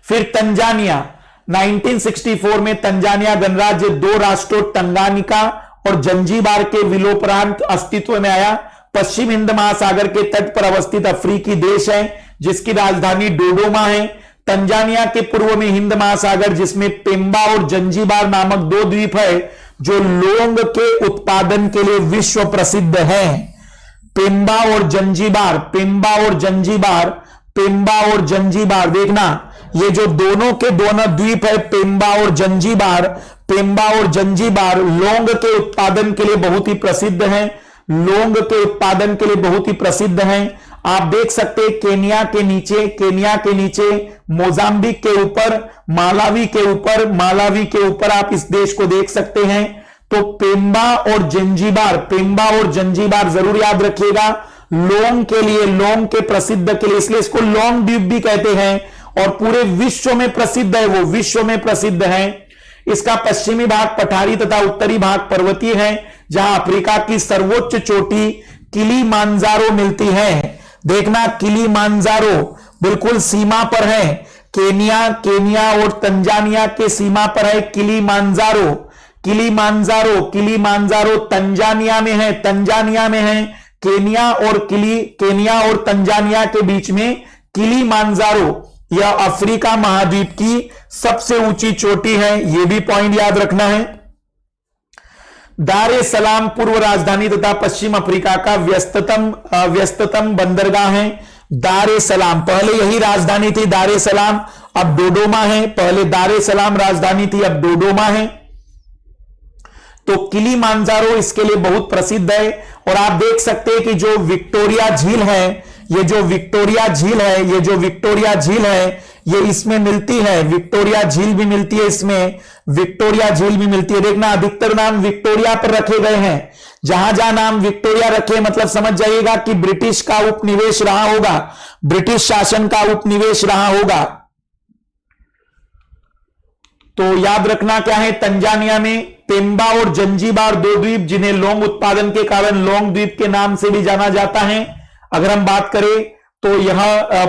फिर तंजानिया, 1964 में तंजानिया गणराज्य 2 राष्ट्रों तंगानिका और जंजीबार के विलोपरांत अस्तित्व में आया। पश्चिम हिंद महासागर के तट पर अवस्थित अफ्रीकी देश है जिसकी राजधानी डोडोमा है। तंजानिया के पूर्व में हिंद महासागर जिसमें पेम्बा और जंजीबार नामक 2 द्वीप है जो लौंग के उत्पादन के लिए विश्व प्रसिद्ध है। पेम्बा और जंजीबार देखना, ये जो दोनों के दोनों द्वीप है पेम्बा और जंजीबार लौंग के उत्पादन के लिए बहुत ही प्रसिद्ध हैं। आप देख सकते हैं केनिया के नीचे मोजाम्बिक के ऊपर, मालावी के ऊपर आप इस देश को देख सकते हैं। तो पेम्बा और जंजीबार जरूर याद रखिएगा, लोंग के प्रसिद्ध के लिए, इसलिए इसको लोंग द्वीप भी कहते हैं और पूरे विश्व में प्रसिद्ध है, वो विश्व में प्रसिद्ध है। इसका पश्चिमी भाग पठारी तथा उत्तरी भाग पर्वतीय है, जहां अफ्रीका की सर्वोच्च चोटी किलीमांजारो मिलती है। देखना किलीमांजारो बिल्कुल सीमा पर है, केनिया और तंजानिया के सीमा पर है किलीमांजारो तंजानिया में है, केनिया और तंजानिया के बीच में किलीमांजारो, यह अफ्रीका महाद्वीप की सबसे ऊंची चोटी है, यह भी पॉइंट याद रखना है। दार ए सलाम पूर्व राजधानी तथा पश्चिम अफ्रीका का व्यस्ततम बंदरगाह है। दार ए सलाम, पहले यही राजधानी थी दार ए सलाम, अब डोडोमा है। पहले दार ए सलाम राजधानी थी, अब डोडोमा है। तो किलीमांजारो इसके लिए बहुत प्रसिद्ध है। और आप देख सकते हैं कि जो विक्टोरिया झील है, ये जो विक्टोरिया झील है ये इसमें मिलती है, विक्टोरिया झील भी मिलती है इसमें, देखना अधिकतर नाम विक्टोरिया पर रखे गए हैं। जहां जहां नाम विक्टोरिया रखे मतलब समझ जाइएगा कि ब्रिटिश का उपनिवेश रहा होगा, ब्रिटिश शासन का उपनिवेश रहा होगा। तो याद रखना क्या है, तंजानिया में पेम्बा और जंजीबार दो द्वीप, जिन्हें लौंग उत्पादन के कारण लौंग द्वीप के नाम से भी जाना जाता है। अगर हम बात करें तो यह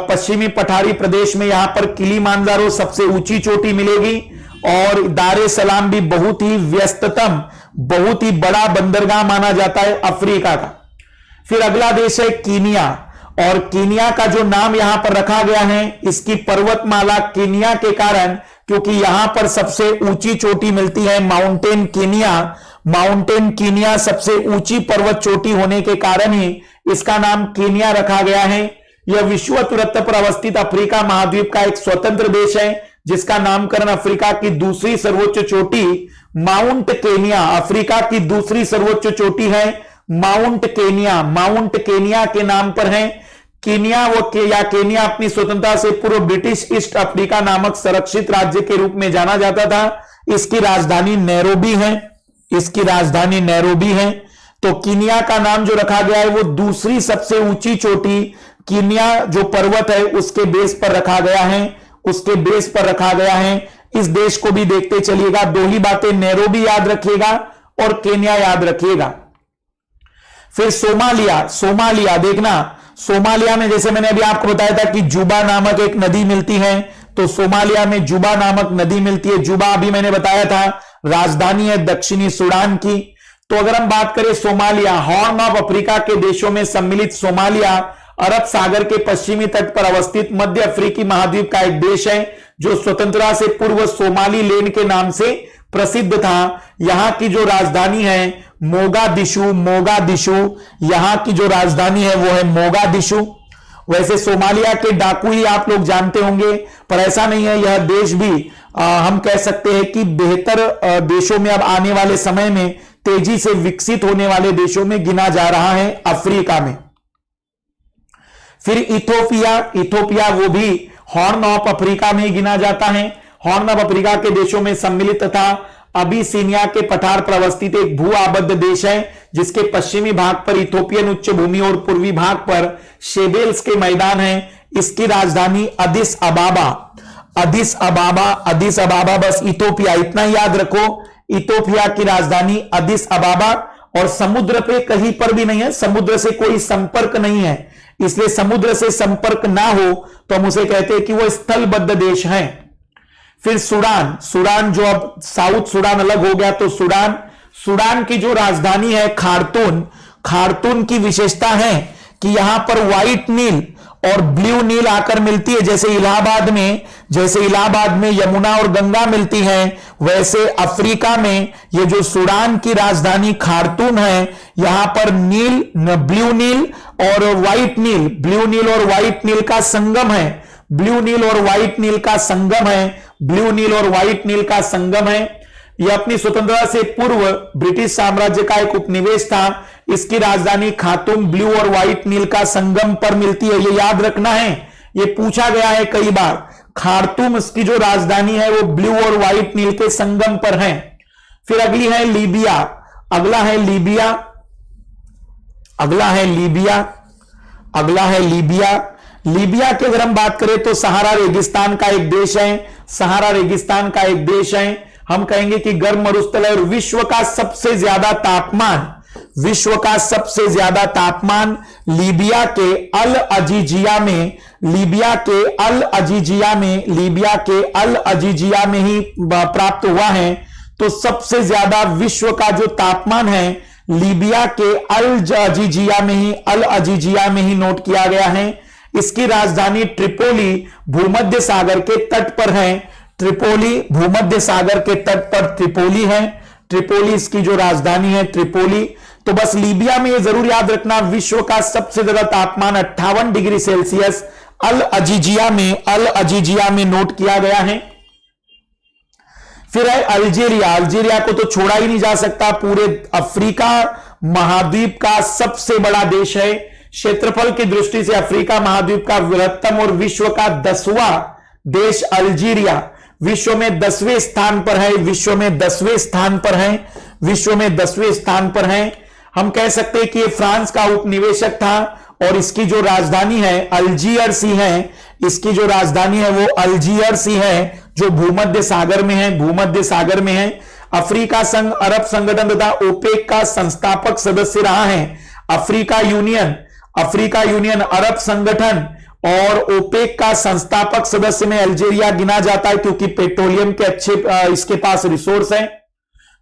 पश्चिमी पठारी प्रदेश में यहां पर किलीमांजारो सबसे ऊंची चोटी मिलेगी और दार ए सलाम भी बहुत ही व्यस्ततम, बहुत ही बड़ा बंदरगाह माना जाता है अफ्रीका का। फिर अगला देश है कीनिया, और कीनिया का जो नाम यहां पर रखा गया है, इसकी पर्वतमाला कीनिया के कारण, क्योंकि यहां पर सबसे ऊंची चोटी मिलती है माउंटेन कीनिया सबसे ऊंची पर्वत चोटी होने के कारण ही इसका नाम कीनिया रखा गया है। यह विषुववृत्त पर अवस्थित अफ्रीका महाद्वीप का एक स्वतंत्र देश है, जिसका नामकरण अफ्रीका की दूसरी सर्वोच्च चोटी माउंट केनिया, अफ्रीका की दूसरी सर्वोच्च चोटी है माउंट केनिया के नाम पर है। केनिया अपनी स्वतंत्रता से पूर्व ब्रिटिश ईस्ट अफ्रीका नामक संरक्षित राज्य के रूप में जाना जाता था। इसकी राजधानी नैरोबी है। तो कीनिया का नाम जो रखा गया है वो दूसरी सबसे ऊंची चोटी कीनिया जो पर्वत है उसके बेस पर रखा गया है। इस देश को भी देखते चलिएगा, दो ही बातें, नैरोबी याद रखिएगा और केनिया याद रखिएगा। फिर सोमालिया देखना, सोमालिया में जैसे मैंने अभी आपको बताया था कि जुबा नामक एक नदी मिलती है, तो सोमालिया में जुबा नामक नदी मिलती है। जुबा अभी मैंने बताया था राजधानी है दक्षिणी सूडान की। तो अगर हम बात करें सोमालिया, हॉर्न ऑफ अफ्रीका के देशों में सम्मिलित सोमालिया अरब सागर के पश्चिमी तट पर अवस्थित मध्य अफ्रीकी महाद्वीप का एक देश है, जो स्वतंत्रता से पूर्व सोमाली लैंड के नाम से प्रसिद्ध था। यहां की जो राजधानी है मोगादिशु, यहां की जो राजधानी है वो है मोगादिशु। वैसे सोमालिया के डाकू ही आप लोग जानते होंगे, पर ऐसा नहीं है, यह देश भी हम कह सकते हैं कि बेहतर देशों में अब आने वाले समय में तेजी से विकसित होने वाले देशों में गिना जा रहा है अफ्रीका में। फिर इथोपिया वो भी हॉर्न ऑफ अफ्रीका में गिना जाता है। हॉर्न ऑफ अफ्रीका के देशों में सम्मिलित तथा अबिसिनिया के पठार पर अवस्थित एक भू आबद्ध देश है, जिसके पश्चिमी भाग पर इथोपियन उच्च भूमि और पूर्वी भाग पर शेबेल्स के मैदान है। इसकी राजधानी अदिस अबाबा, बस इथोपिया इतना याद रखो, इथोपिया की राजधानी अदिस अबाबा। और समुद्र पे कहीं पर भी नहीं है, समुद्र से कोई संपर्क नहीं है, इसलिए समुद्र से संपर्क ना हो तो हम उसे कहते हैं कि वो स्थलबद्ध देश है। फिर सूडान जो अब साउथ सूडान अलग हो गया, तो सूडान की जो राजधानी है खार्तून की विशेषता है कि यहां पर व्हाइट नील और ब्लू नील आकर मिलती है। जैसे इलाहाबाद में यमुना और गंगा मिलती है, वैसे अफ्रीका में ये जो सूडान की राजधानी खार्तूम है, यहां पर ब्लू नील और व्हाइट नील का संगम है। यह अपनी स्वतंत्रता से पूर्व ब्रिटिश साम्राज्य का एक उपनिवेश था। इसकी राजधानी खार्तूम ब्लू और व्हाइट नील का संगम पर मिलती है, ये याद रखना है, ये पूछा गया है कई बार। खार्तूम इसकी जो राजधानी है वो ब्लू और व्हाइट नील के संगम पर है। फिर अगली है लीबिया, अगला है लीबिया, अगला है लीबिया, अगला है लीबिया। लीबिया की अगर हम बात करें तो सहारा रेगिस्तान का एक देश है, सहारा रेगिस्तान का एक देश है। हम कहेंगे कि गर्म मरुस्थल है और विश्व का सबसे ज्यादा तापमान, विश्व का सबसे ज्यादा तापमान लीबिया के अल अजीजिया में, लीबिया के अल अजीजिया में, लीबिया के अल अजीजिया में ही प्राप्त हुआ है। तो सबसे ज्यादा विश्व का जो तापमान है लीबिया के अल अजीजिया में ही, अल अजीजिया में ही नोट किया गया है। इसकी राजधानी ट्रिपोली भूमध्य सागर के तट पर है, ट्रिपोली भूमध्य सागर के तट पर ट्रिपोली है, ट्रिपोली इसकी जो राजधानी है ट्रिपोली। तो बस लीबिया में ये जरूर याद रखना, विश्व का सबसे ज्यादा तापमान 58 डिग्री सेल्सियस अल अजीजिया में, अल अजीजिया में नोट किया गया है। फिर है अल्जीरिया, अल्जीरिया को तो छोड़ा ही नहीं जा सकता, पूरे अफ्रीका महाद्वीप का सबसे बड़ा देश है। क्षेत्रफल की दृष्टि से अफ्रीका महाद्वीप का बृहत्तम और विश्व का 10वां देश अल्जीरिया विश्व में 10वें स्थान पर है, विश्व में 10वें स्थान पर है, विश्व में 10वें स्थान पर है। हम कह सकते हैं कि ये फ्रांस का उपनिवेशक था और इसकी जो राजधानी है अल्जीयर्स ही है, इसकी जो राजधानी है वो अल्जीयर्स ही है, जो भूमध्य सागर में है, भूमध्य सागर में है। अफ्रीका संघ, अरब संगठन तथा ओपेक का संस्थापक सदस्य रहा है। अफ्रीका यूनियन, अफ्रीका यूनियन, अरब संगठन और ओपेक का संस्थापक सदस्य में अल्जीरिया गिना जाता है क्योंकि पेट्रोलियम के अच्छे इसके पास रिसोर्स हैं।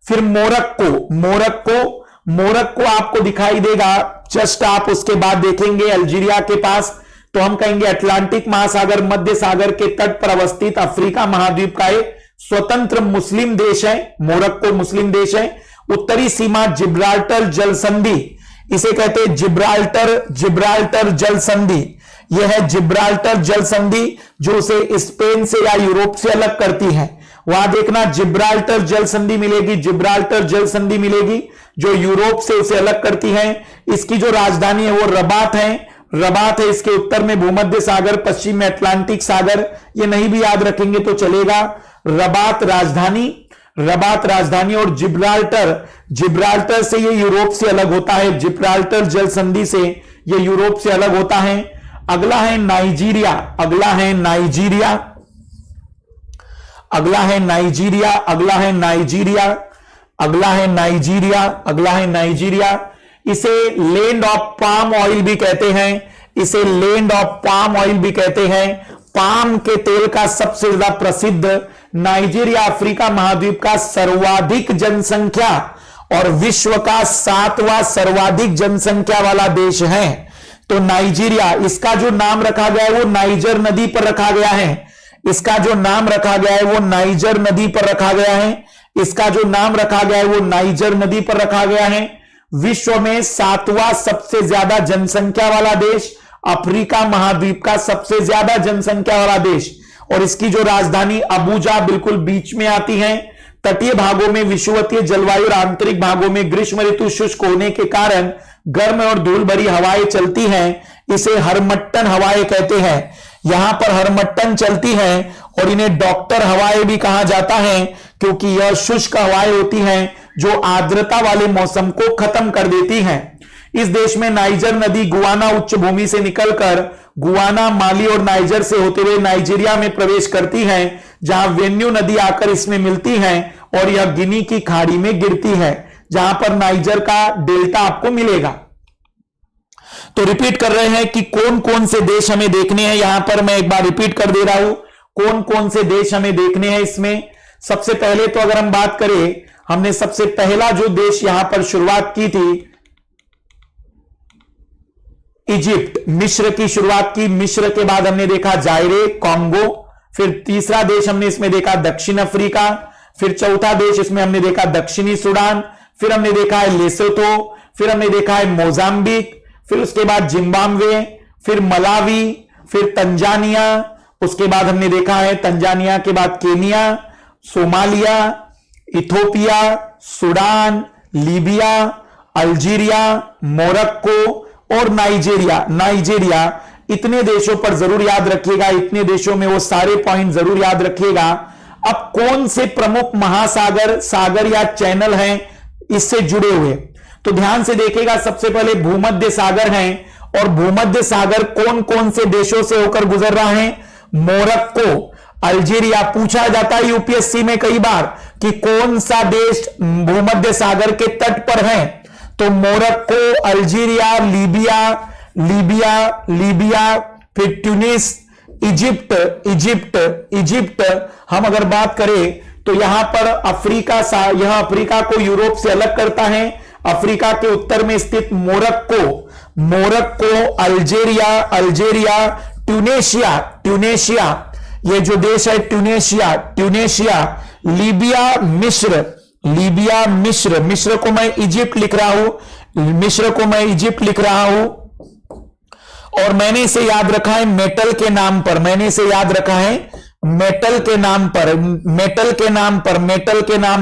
फिर मोरक्को, मोरक्को, मोरक्को आपको दिखाई देगा, जस्ट आप उसके बाद देखेंगे अल्जीरिया के पास, तो हम कहेंगे अटलांटिक महासागर मध्य सागर के तट पर अवस्थित अफ्रीका महाद्वीप का एक स्वतंत्र मुस्लिम देश है। मोरक्को मुस्लिम देश है। उत्तरी सीमा जिब्राल्टर जल संधि, इसे कहते हैं जिब्राल्टर, जिब्राल्टर जल संधि। यह है जिब्राल्टर जल संधि जो उसे स्पेन से या यूरोप से अलग करती है। वहां देखना जिब्राल्टर जल संधि मिलेगी, जिब्राल्टर जल संधि मिलेगी जो यूरोप से उसे अलग करती है। इसकी जो राजधानी है वो रबात है, रबात है। इसके उत्तर में भूमध्य सागर, पश्चिम में अटलांटिक सागर। ये नहीं भी याद रखेंगे तो चलेगा। रबात राजधानी, रबात राजधानी और जिब्राल्टर, जिब्राल्टर से ये यूरोप से अलग होता है, जिब्राल्टर जल संधि से ये यूरोप से अलग होता है। अगला है नाइजीरिया, अगला है नाइजीरिया, अगला है नाइजीरिया, अगला है नाइजीरिया, अगला है नाइजीरिया, अगला है नाइजीरिया। इसे लैंड ऑफ पाम ऑयल भी कहते हैं, इसे लैंड ऑफ पाम ऑयल भी कहते हैं। पाम के तेल का सबसे ज्यादा प्रसिद्ध नाइजीरिया अफ्रीका महाद्वीप का सर्वाधिक जनसंख्या और विश्व का 7वां सर्वाधिक जनसंख्या वाला देश है। तो नाइजीरिया, इसका जो नाम रखा गया है वो नाइजर नदी पर रखा गया है, इसका जो नाम रखा गया है वो नाइजर नदी पर रखा गया है, इसका जो नाम रखा गया है वो नाइजर नदी पर रखा गया है। विश्व में 7वां सबसे ज्यादा जनसंख्या वाला देश, अफ्रीका महाद्वीप का सबसे ज्यादा जनसंख्या वाला देश, और इसकी जो राजधानी अबूजा बिल्कुल बीच में आती है। तटीय भागों में विषुवतीय जलवायु और आंतरिक भागों में ग्रीष्म ऋतु शुष्क होने के कारण गर्म और धूल भरी हवाएं चलती हैं। इसे हरमट्टन हवाएं कहते हैं। यहां पर हरमट्टन चलती हैं और इन्हें डॉक्टर हवाएं भी कहा जाता है क्योंकि यह शुष्क हवाएं होती हैं जो आर्द्रता वाले मौसम को खत्म कर देती हैं। इस देश में नाइजर नदी गुआना उच्च भूमि से निकलकर गुआना, माली और नाइजर से होते हुए नाइजीरिया में प्रवेश करती है, जहां वेन्यू नदी आकर इसमें मिलती है और यह गिनी की खाड़ी में गिरती है, जहां पर नाइजर का डेल्टा आपको मिलेगा। तो रिपीट कर रहे हैं कि कौन कौन से देश हमें देखने हैं। यहां पर मैं एक बार रिपीट कर दे रहा हूं कौन कौन से देश हमें देखने हैं इसमें। सबसे पहले तो अगर हम बात करें, हमने सबसे पहला जो देश यहां पर शुरुआत की थी इजिप्ट, मिस्र की शुरुआत की। मिस्र के बाद हमने देखा जायरे, कॉन्गो। फिर तीसरा देश हमने इसमें देखा दक्षिण अफ्रीका। फिर चौथा देश इसमें हमने देखा दक्षिणी सूडान। फिर हमने देखा है लेसोथो। फिर हमने देखा है मोजाम्बिक। फिर उसके बाद जिम्बाब्वे, फिर मलावी, फिर तंजानिया। उसके बाद हमने देखा है तंजानिया के बाद Kenya, Somalia, Ethiopia, Sudan, Libya, Algeria, Morocco और नाइजीरिया इतने देशों पर जरूर याद रखिएगा, इतने देशों में वो सारे पॉइंट जरूर याद रखिएगा। अब कौन से प्रमुख महासागर, सागर या चैनल हैं इससे जुड़े हुए, तो ध्यान से देखिएगा। सबसे पहले भूमध्य सागर है, और भूमध्य सागर कौन कौन से देशों से होकर गुजर रहा है? Morocco, Algeria. पूछा जाता है यूपीएससी में कई बार कि कौन सा देश भूमध्य सागर के तट पर है, तो मोरक्को, अल्जीरिया, लीबिया, फिर ट्यूनिस, इजिप्ट। हम अगर बात करें तो यहां पर यह अफ्रीका को यूरोप से अलग करता है। अफ्रीका के उत्तर में स्थित मोरक्को, अल्जीरिया, ट्यूनेशिया, ये जो देश है ट्यूनेशिया, लीबिया, मिस्र को मैं इजिप्ट लिख रहा हूं, और मैंने इसे याद रखा है मेटल के नाम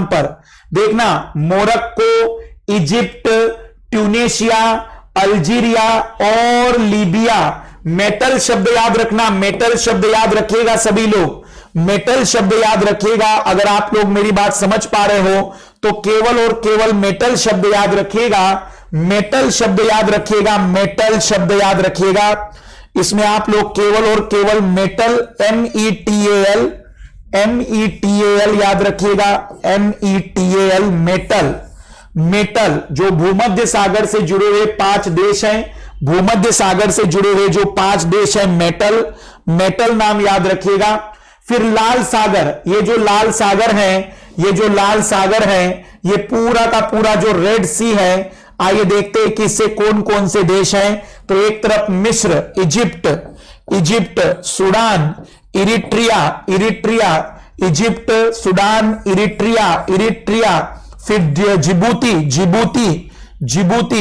पर, देखना, मोरक्को, इजिप्ट, ट्यूनेशिया, अल्जीरिया और लीबिया। मेटल शब्द याद रखना, मेटल शब्द याद रखिएगा सभी लोग, मेटल शब्द याद रखिएगा। अगर आप लोग मेरी बात समझ पा रहे हो तो केवल और केवल मेटल शब्द याद रखिएगा, मेटल शब्द याद रखिएगा। इसमें आप लोग केवल और केवल मेटल, METAL याद रखिएगा, METAL, मेटल जो भूमध्य सागर से जुड़े हुए 5 देश हैं, भूमध्य सागर से जुड़े हुए जो 5 देश हैं, मेटल नाम याद रखिएगा। फिर लाल सागर, ये जो लाल सागर है, ये पूरा का पूरा जो रेड सी है, आइए देखते हैं कि इससे कौन कौन से देश हैं। तो एक तरफ मिस्र, Egypt, Sudan, Eritrea, Egypt, Sudan, Eritrea, फिर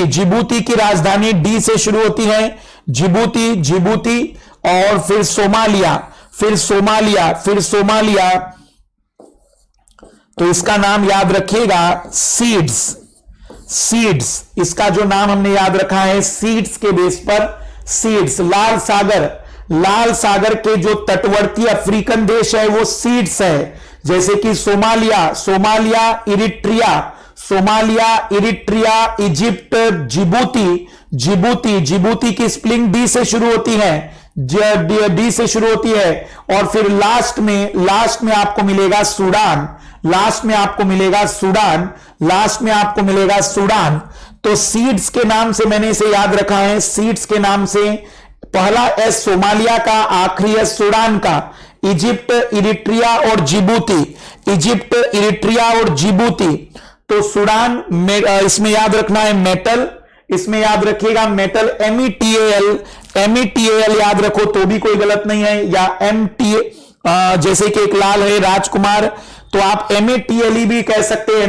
जिबूती की राजधानी डी से शुरू होती है, जिबूती, और फिर सोमालिया, तो इसका नाम याद रखिएगा सीड्स, इसका जो नाम हमने याद रखा है सीड्स के बेस पर, सीड्स। लाल सागर के जो तटवर्ती अफ्रीकन देश है वो सीड्स है, जैसे कि सोमालिया, इरिट्रिया, इजिप्ट, जिबूती की स्पेलिंग डी से शुरू होती है, और फिर लास्ट में आपको मिलेगा सूडान। तो सीड्स के नाम से मैंने इसे याद रखा है, सीड्स के नाम से पहला एस सोमालिया का, आखिरी एस सूडान का, इजिप्ट, इरिट्रिया और जिबूती। तो सूडान में इसमें याद रखना है मेटल, इसमें याद रखिएगा मेटल, METAL याद रखो तो भी कोई गलत नहीं है, या MTA, जैसे कि एक लाल है राजकुमार, तो आप MATLE भी कह सकते हैं,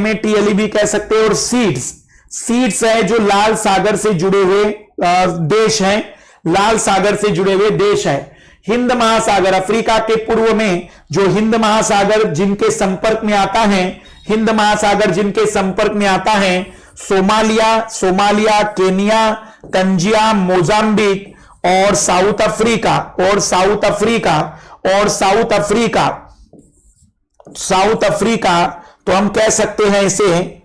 और सीड्स है जो लाल सागर से जुड़े हुए देश हैं, हिंद महासागर, अफ्रीका के पूर्व में जो हिंद महासागर जिनके संपर्क में आता है, सोमालिया, केनिया, तंजिया, मोजाम्बिक और साउथ अफ्रीका, तो हम कह सकते हैं इसे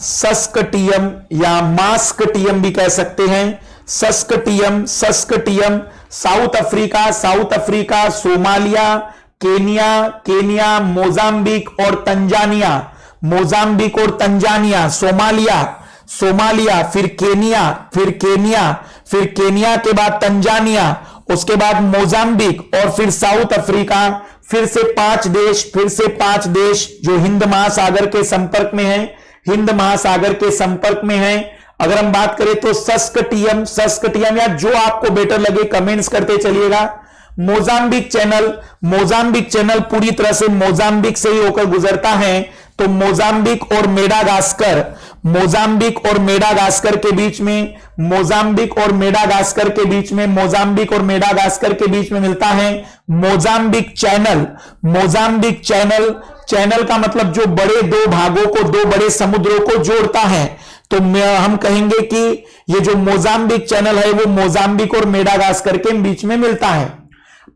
सस्कटियम या मास्कटियम भी कह सकते हैं, सस्कटियम, South Africa, Somalia, Kenya, Mozambique और तंजानिया, सोमालिया, फिर केनिया के बाद तंजानिया, उसके बाद मोजाम्बिक और फिर साउथ अफ्रीका, फिर से 5 देश जो हिंद महासागर के संपर्क में हैं। अगर हम बात करें तो सस्कटियम, या जो आपको बेटर लगे कमेंट्स करते चलिएगा, मोजाम्बिक चैनल पूरी तरह से मोजाम्बिक से ही होकर गुजरता है। तो मोजाम्बिक और मेडागास्कर के बीच में, मोजाम्बिक और मेडागास्कर के बीच में मिलता है मोजाम्बिक चैनल का मतलब जो बड़े दो भागों को, दो बड़े समुद्रों को जोड़ता है। तो हम कहेंगे कि ये जो मोजाम्बिक चैनल है वो मोजाम्बिक और मेडागास्कर के बीच में मिलता है।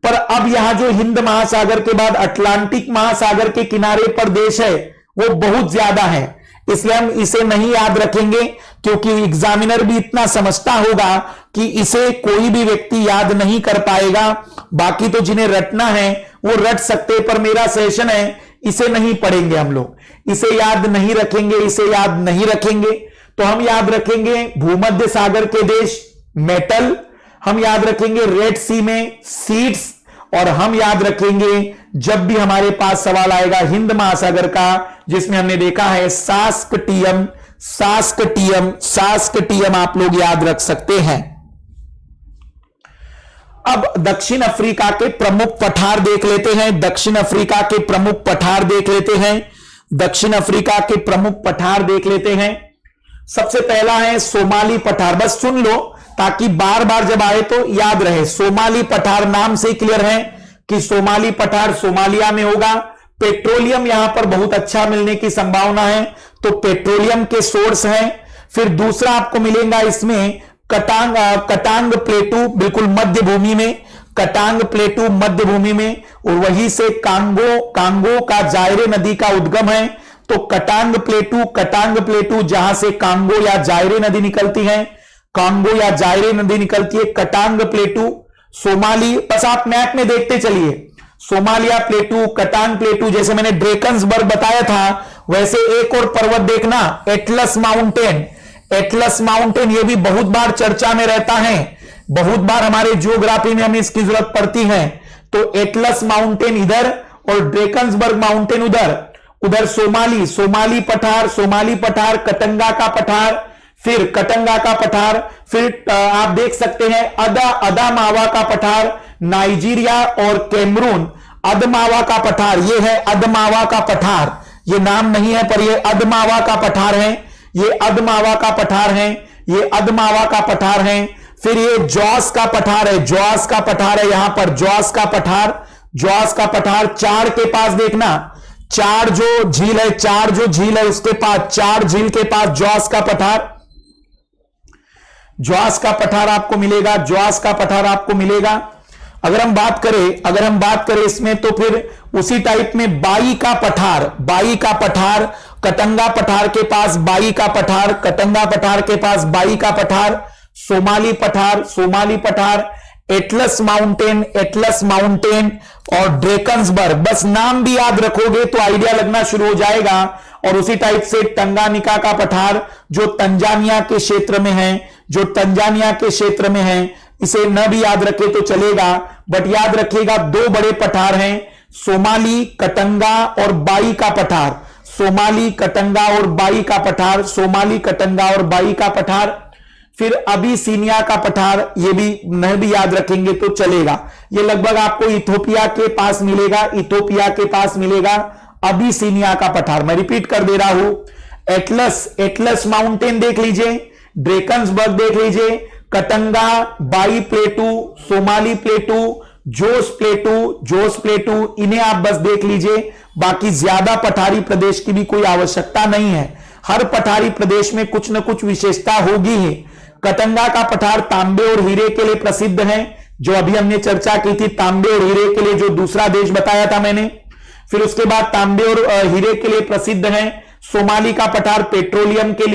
पर अब यहां जो हिंद महासागर के बाद अटलांटिक महासागर के किनारे पर देश है वो बहुत ज्यादा है, इसलिए हम इसे नहीं याद रखेंगे, क्योंकि एग्जामिनर भी इतना समझता होगा कि इसे कोई भी व्यक्ति याद नहीं कर पाएगा। बाकी तो जिन्हें रटना है वो रट सकते, पर मेरा सजेशन है इसे नहीं पढ़ेंगे हम लोग, इसे याद नहीं रखेंगे। तो हम याद रखेंगे भूमध्य सागर के देश मेटल, हम याद रखेंगे रेड सी में सीड्स, और हम याद रखेंगे जब भी हमारे पास सवाल आएगा हिंद महासागर का, जिसमें हमने देखा है सास्कटियम आप लोग याद रख सकते हैं। अब दक्षिण अफ्रीका के प्रमुख पठार देख लेते हैं। सबसे पहला है सोमाली पठार, बस सुन लो ताकि बार बार जब आए तो याद रहे। सोमाली पठार नाम से क्लियर है कि सोमाली पठार सोमालिया में होगा। पेट्रोलियम यहां पर बहुत अच्छा मिलने की संभावना है, तो पेट्रोलियम के सोर्स हैं। फिर दूसरा आपको मिलेगा इसमें कटांग प्लेटू, बिल्कुल मध्य भूमि में, कटांग प्लेटू मध्य भूमि में, और वहीं से कांगो का जायरे नदी का उद्गम है। तो कटांग प्लेटू जहां से कांगो या जायरे नदी निकलती है, कटांग प्लेटू सोमाली, बस आप मैप में देखते चलिए, सोमालिया प्लेटू, कटांग प्लेटू, जैसे मैंने ड्रेकन्सबर्ग बताया था, वैसे एक और पर्वत देखना एटलस माउंटेन, ये भी बहुत बार चर्चा में रहता है, बहुत बार हमारे जियोग्राफी में हमें इसकी जरूरत पड़ती है। तो एटलस माउंटेन इधर और ड्रेकन्सबर्ग माउंटेन उधर सोमाली पठार, कटंगा का पठार, फिर आप देख सकते हैं अदामावा का पठार, नाइजीरिया और कैमरून, अदमावा का पठार, ये है अदमावा का पठार, ये नाम नहीं है पर ये अदमावा का पठार है, फिर ये जॉस का पठार है, यहां पर जॉस का पठार, चार के पास देखना, चार जो झील है उसके पास, चार झील के पास जॉस का पठार आपको मिलेगा। अगर हम बात करें इसमें, तो फिर उसी टाइप में बाई का पठार, कटंगा पठार के पास बाई का पठार, सोमाली पठार, एटलस माउंटेन और ड्रेकन्सबर्ग, बस नाम भी याद रखोगे तो आइडिया लगना शुरू हो जाएगा। और उसी टाइप से टंगानिका का पठार जो तंजानिया के क्षेत्र में है, इसे न भी याद रखे तो चलेगा, बट याद रखिएगा दो बड़े पठार हैं, सोमाली कटंगा और बाई का पठार, फिर अबिसिनिया का पठार, ये भी न भी याद रखेंगे तो चलेगा। ये लगभग आपको इथोपिया के पास मिलेगा अबिसिनिया का पठार। मैं रिपीट कर दे रहा हूं, एटलस माउंटेन देख लीजिए, ड्रेकन्सबर्ग देख लीजिए, Katanga, Bie plateau, Somali plateau, Jos plateau, इन्हें आप बस देख लीजिए। बाकी ज्यादा पठारी प्रदेश की भी कोई आवश्यकता नहीं है, हर पठारी प्रदेश में कुछ न कुछ विशेषता होगी ही। कटंगा का पठार तांबे और हीरे के लिए प्रसिद्ध है, जो अभी हमने चर्चा की थी, तांबे और हीरे के लिए जो दूसरा देश बताया था मैंने। फिर उसके बाद तांबे और हीरे के लिए प्रसिद्ध है। सोमाली का पठार पेट्रोलियम के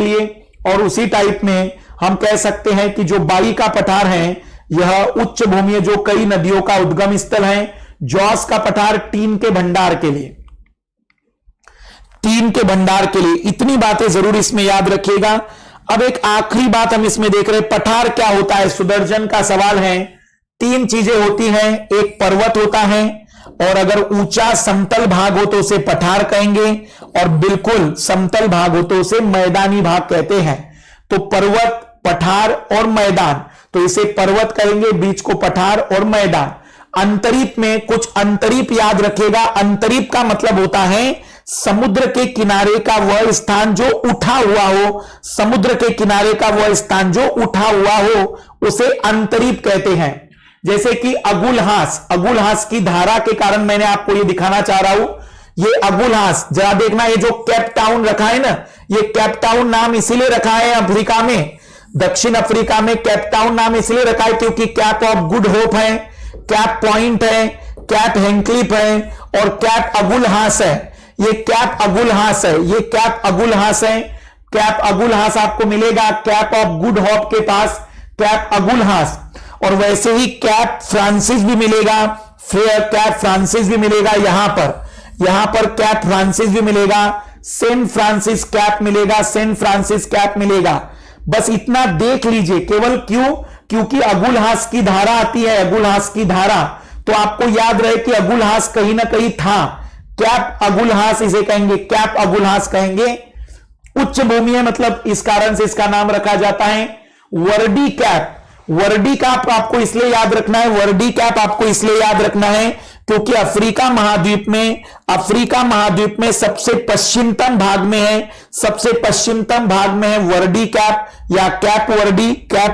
लिए, और उसी टाइप में हम कह सकते हैं कि जो बाई का पठार है यह उच्च भूमि है, जो कई नदियों का उद्गम स्थल है। जॉस का पठार टीन के भंडार के लिए, इतनी बातें जरूर इसमें याद रखिएगा। अब एक आखिरी बात हम इसमें देख रहे हैं, पठार क्या होता है, सुदर्शन का सवाल है। तीन चीजें होती हैं, एक पर्वत होता है, और अगर ऊंचा समतल भाग हो तो उसे पठार कहेंगे, और बिल्कुल समतल भाग हो तो उसे मैदानी भाग कहते हैं। तो पर्वत, पठार और मैदान, तो इसे पर्वत कहेंगे, बीच को पठार और मैदान। अंतरीप में कुछ अंतरीप याद रखिएगा। अंतरीप का मतलब होता है समुद्र के किनारे का वह स्थान जो उठा हुआ हो, समुद्र के किनारे का वह स्थान जो उठा हुआ हो उसे अंतरीप कहते हैं। जैसे कि अगुलहास, अगुलहास की धारा के कारण मैंने आपको ये दिखाना चाह रहा हूं। ये अगुलहास जरा देखना, ये जो कैप टाउन रखा है ना, ये कैप टाउन नाम इसीलिए रखा है अफ्रीका में, दक्षिण अफ्रीका में कैप टाउन नाम इसलिए रखा है क्योंकि कैप ऑफ गुड होप है, कैप पॉइंट है, कैप हैंक्लिफ है और कैप अगुलहास है। ये कैप अगुलहास है, ये कैप अगुलहास है। कैप अगुलहास आपको मिलेगा कैप ऑफ गुड होप के पास, कैप अगुलहास। और वैसे ही कैप फ्रांसिस भी मिलेगा, कैप फ्रांसिस भी मिलेगा यहां पर कैप फ्रांसिस भी मिलेगा, सेंट फ्रांसिस कैप मिलेगा, सेंट फ्रांसिस कैप मिलेगा। बस इतना देख लीजिए, केवल क्यों? क्योंकि अगुलहास की धारा आती है, अगुलहास की धारा, तो आपको याद रहे कि अगुलहास कहीं ना कहीं था। कैप अगुलहास इसे कहेंगे, कैप अगुलहास कहेंगे। उच्च भूमि है, मतलब इस कारण से इसका नाम रखा जाता है वर्डी कैप। वर्डी कैप आपको इसलिए याद रखना है, वर्डी कैप आपको इसलिए याद रखना है क्योंकि अफ्रीका महाद्वीप में सबसे पश्चिमतम भाग में है, सबसे पश्चिमतम भाग में है वर्डी कैप या कैप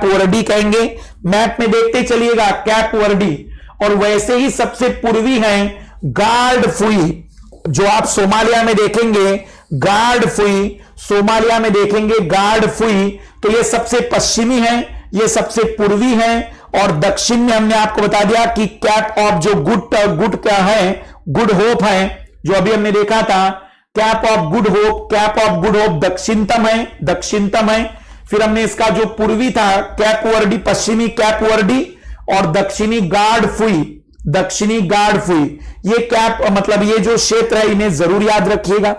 वर्डी कहेंगे। मैप में देखते चलिएगा कैप वर्डी। और वैसे ही सबसे पूर्वी है गार्डफुई, जो आप सोमालिया में देखेंगे गार्डफुई, सोमालिया में देखेंगे गार्डफुई, तो ये सबसे पश्चिमी है, ये सबसे पूर्वी है। और दक्षिण में हमने आपको बता दिया कि कैप ऑफ जो गुड क्या है, गुड होप है, जो अभी हमने देखा था Cape of Good Hope, Cape of Good Hope दक्षिणतम है, दक्षिणतम है। फिर हमने इसका जो पूर्वी था कैप वर्डी, पश्चिमी कैप वर्डी और दक्षिणी गार्डफुई, दक्षिणी गार्डफुई। ये कैप मतलब ये जो क्षेत्र है इन्हें जरूर याद रखिएगा।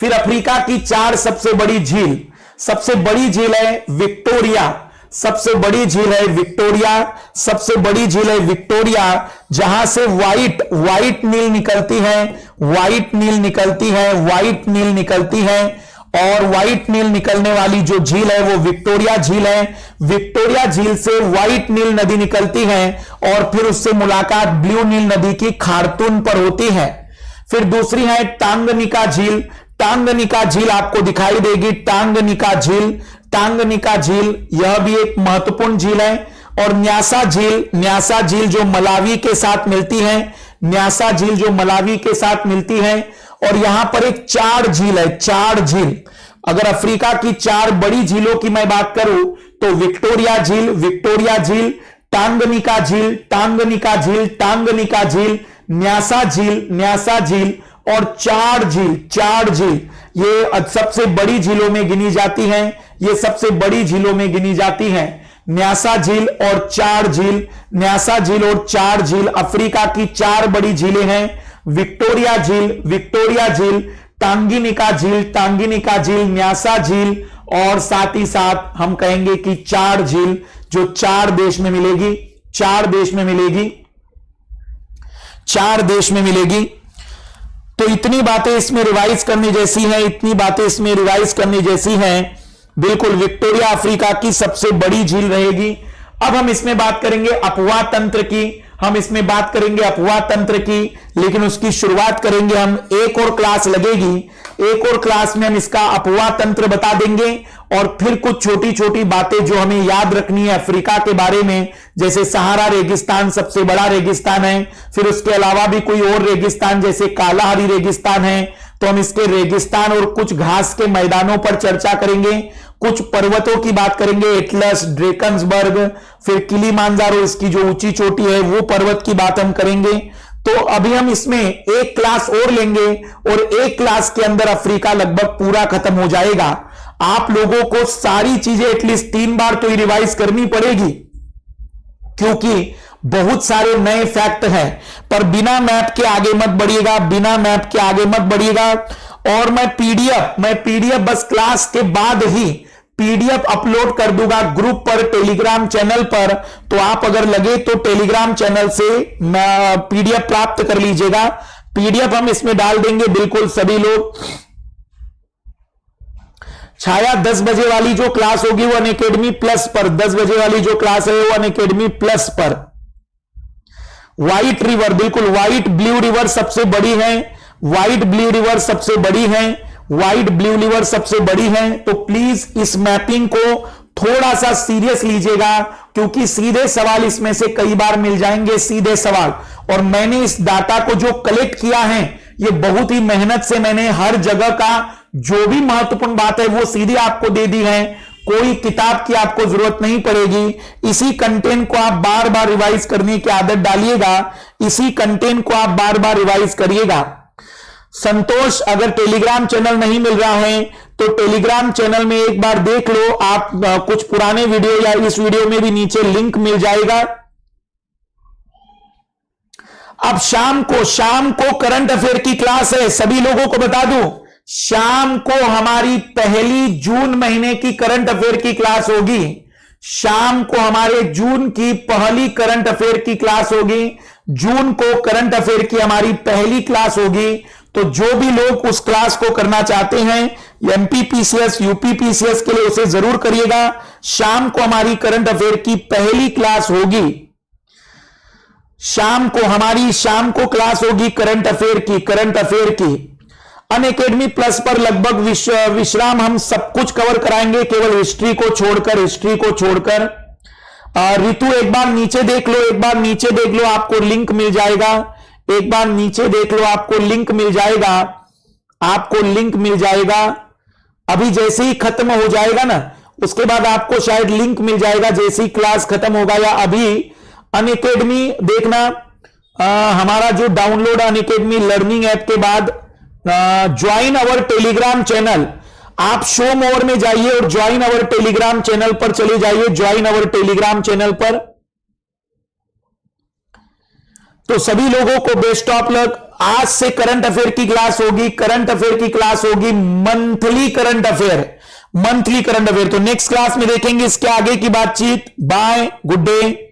फिर अफ्रीका की 4 सबसे बड़ी झील, सबसे बड़ी झील है विक्टोरिया, सबसे बड़ी झील है विक्टोरिया, सबसे बड़ी झील है विक्टोरिया, जहां से व्हाइट नील निकलती है, व्हाइट नील निकलती है, व्हाइट नील निकलती है। और व्हाइट नील निकलने वाली जो झील है वो विक्टोरिया झील है। विक्टोरिया झील से व्हाइट नील नदी निकलती है और फिर उससे मुलाकात ब्लू नील नदी की खार्तून पर होती है। फिर दूसरी है टांगनिका झील, टांगनिका झील आपको दिखाई देगी, टांगनिका झील, टांगनिका झील यह भी एक महत्वपूर्ण झील है। और न्यासा झील, न्यासा झील जो मलावी के साथ मिलती है, न्यासा झील जो मलावी के साथ मिलती है। और यहां पर एक 4 झील है, 4 झील। अगर अफ्रीका की 4 बड़ी झीलों की मैं बात करूं तो विक्टोरिया झील, विक्टोरिया झील, टांगनिका झील, टांगनिका झील, टांगनिका झील, न्यासा झील, न्यासा झील और 4 झील, 4 झील ये सबसे बड़ी झीलों में गिनी जाती हैं, ये सबसे बड़ी झीलों में गिनी जाती हैं। न्यासा झील और 4 झील, न्यासा झील और 4 झील अफ्रीका की 4 बड़ी झीलें हैं। विक्टोरिया झील, विक्टोरिया झील, टांगिनिका झील, टांगिनिका झील, न्यासा झील और साथ ही साथ हम कहेंगे कि 4 झील जो 4 देश में मिलेगी, 4 देश में मिलेगी, 4 देश में मिलेगी। तो इतनी बातें इसमें रिवाइज करने जैसी हैं, इतनी बातें इसमें रिवाइज करने जैसी हैं। बिल्कुल विक्टोरिया अफ्रीका की सबसे बड़ी झील रहेगी। अब हम इसमें बात करेंगे अपवाह तंत्र की, हम इसमें बात करेंगे अपवाह तंत्र की, लेकिन उसकी शुरुआत करेंगे हम, एक और क्लास लगेगी, एक और क्लास में हम इसका अपवाह तंत्र बता देंगे और फिर कुछ छोटी छोटी बातें जो हमें याद रखनी है अफ्रीका के बारे में, जैसे सहारा रेगिस्तान सबसे बड़ा रेगिस्तान है, फिर उसके अलावा भी कोई और रेगिस्तान जैसे कालाहारी रेगिस्तान है, तो हम इसके रेगिस्तान और कुछ घास के मैदानों पर चर्चा करेंगे, कुछ पर्वतों की बात करेंगे, एटलस, ड्रेकन्सबर्ग, फिर किलीमांजारो इसकी जो ऊंची चोटी है वो पर्वत की बात हम करेंगे। तो अभी हम इसमें एक क्लास और लेंगे और एक क्लास के अंदर अफ्रीका लगभग पूरा खत्म हो जाएगा। आप लोगों को सारी चीजें एटलीस्ट 3 बार तो रिवाइज करनी पड़ेगी क्योंकि बहुत सारे नए फैक्ट हैं। पर बिना मैप के आगे मत बढ़िएगा, बिना मैप के आगे मत बढ़िएगा। और मैं पीडीएफ बस क्लास के बाद ही पीडीएफ अपलोड कर दूंगा ग्रुप पर, टेलीग्राम चैनल पर, तो आप अगर लगे तो टेलीग्राम चैनल से पीडीएफ प्राप्त कर लीजिएगा। पीडीएफ हम इसमें डाल देंगे, बिल्कुल सभी लोग छाया 10 बजे वाली जो क्लास होगी वो अनअकैडमी प्लस पर, 10 बजे वाली जो क्लास है वो अनअकैडमी प्लस पर। व्हाइट रिवर, बिल्कुल व्हाइट ब्लू रिवर सबसे बड़ी है, व्हाइट ब्लू रिवर सबसे बड़ी है, व्हाइट ब्लू रिवर सबसे बड़ी है। तो प्लीज इस मैपिंग को थोड़ा सा सीरियस लीजिएगा, क्योंकि सीधे सवाल इसमें से कई बार मिल जाएंगे, सीधे सवाल। और मैंने इस डाटा को जो कलेक्ट किया है, ये बहुत ही मेहनत से मैंने हर जगह का जो भी महत्वपूर्ण बात है वो सीधे आपको दे दी है। कोई किताब की आपको जरूरत नहीं पड़ेगी। इसी कंटेंट को आप बार बार रिवाइज करने की आदत डालिएगा, इसी कंटेंट को आप बार बार रिवाइज करिएगा। संतोष, अगर टेलीग्राम चैनल नहीं मिल रहा है तो टेलीग्राम चैनल में एक बार देख लो आप, कुछ पुराने वीडियो या इस वीडियो में भी नीचे लिंक मिल जाएगा। अब शाम को करंट अफेयर की क्लास है, सभी लोगों को बता दूं, शाम को हमारी पहली जून महीने की करंट अफेयर की क्लास होगी। शाम को हमारे जून की पहली करंट अफेयर की क्लास होगी। जून को करंट अफेयर की हमारी पहली क्लास होगी। तो जो भी लोग उस क्लास को करना चाहते हैं एमपीपीसीएस, यूपीपीसीएस के लिए, उसे जरूर करिएगा। शाम को हमारी करंट अफेयर की पहली क्लास होगी। शाम को क्लास होगी करंट अफेयर की। अनअकैडमी प्लस पर लगभग विश्राम हम सब कुछ कवर कराएंगे, केवल हिस्ट्री को छोड़कर। ऋतु एक बार नीचे देख लो, आपको लिंक मिल जाएगा। एक बार नीचे देख लो, आपको लिंक मिल जाएगा। अभी जैसे ही खत्म हो जाएगा ना, उसके बाद आपको शायद लिंक मिल जाएगा, जैसे ही क्लास खत्म होगा। या अभी अनअकैडमी देखना, हमारा जो डाउनलोड अनअकैडमी लर्निंग ऐप के बाद ज्वाइन अवर टेलीग्राम चैनल, आप शो मोर में जाइए और ज्वाइन अवर टेलीग्राम चैनल पर चले जाइए, ज्वाइन अवर टेलीग्राम चैनल पर। तो सभी लोगों को बेस्ट ऑफ लक। आज से करंट अफेयर की क्लास होगी, मंथली करंट अफेयर। तो नेक्स्ट क्लास में देखेंगे इसके आगे की बातचीत। Bye, good day.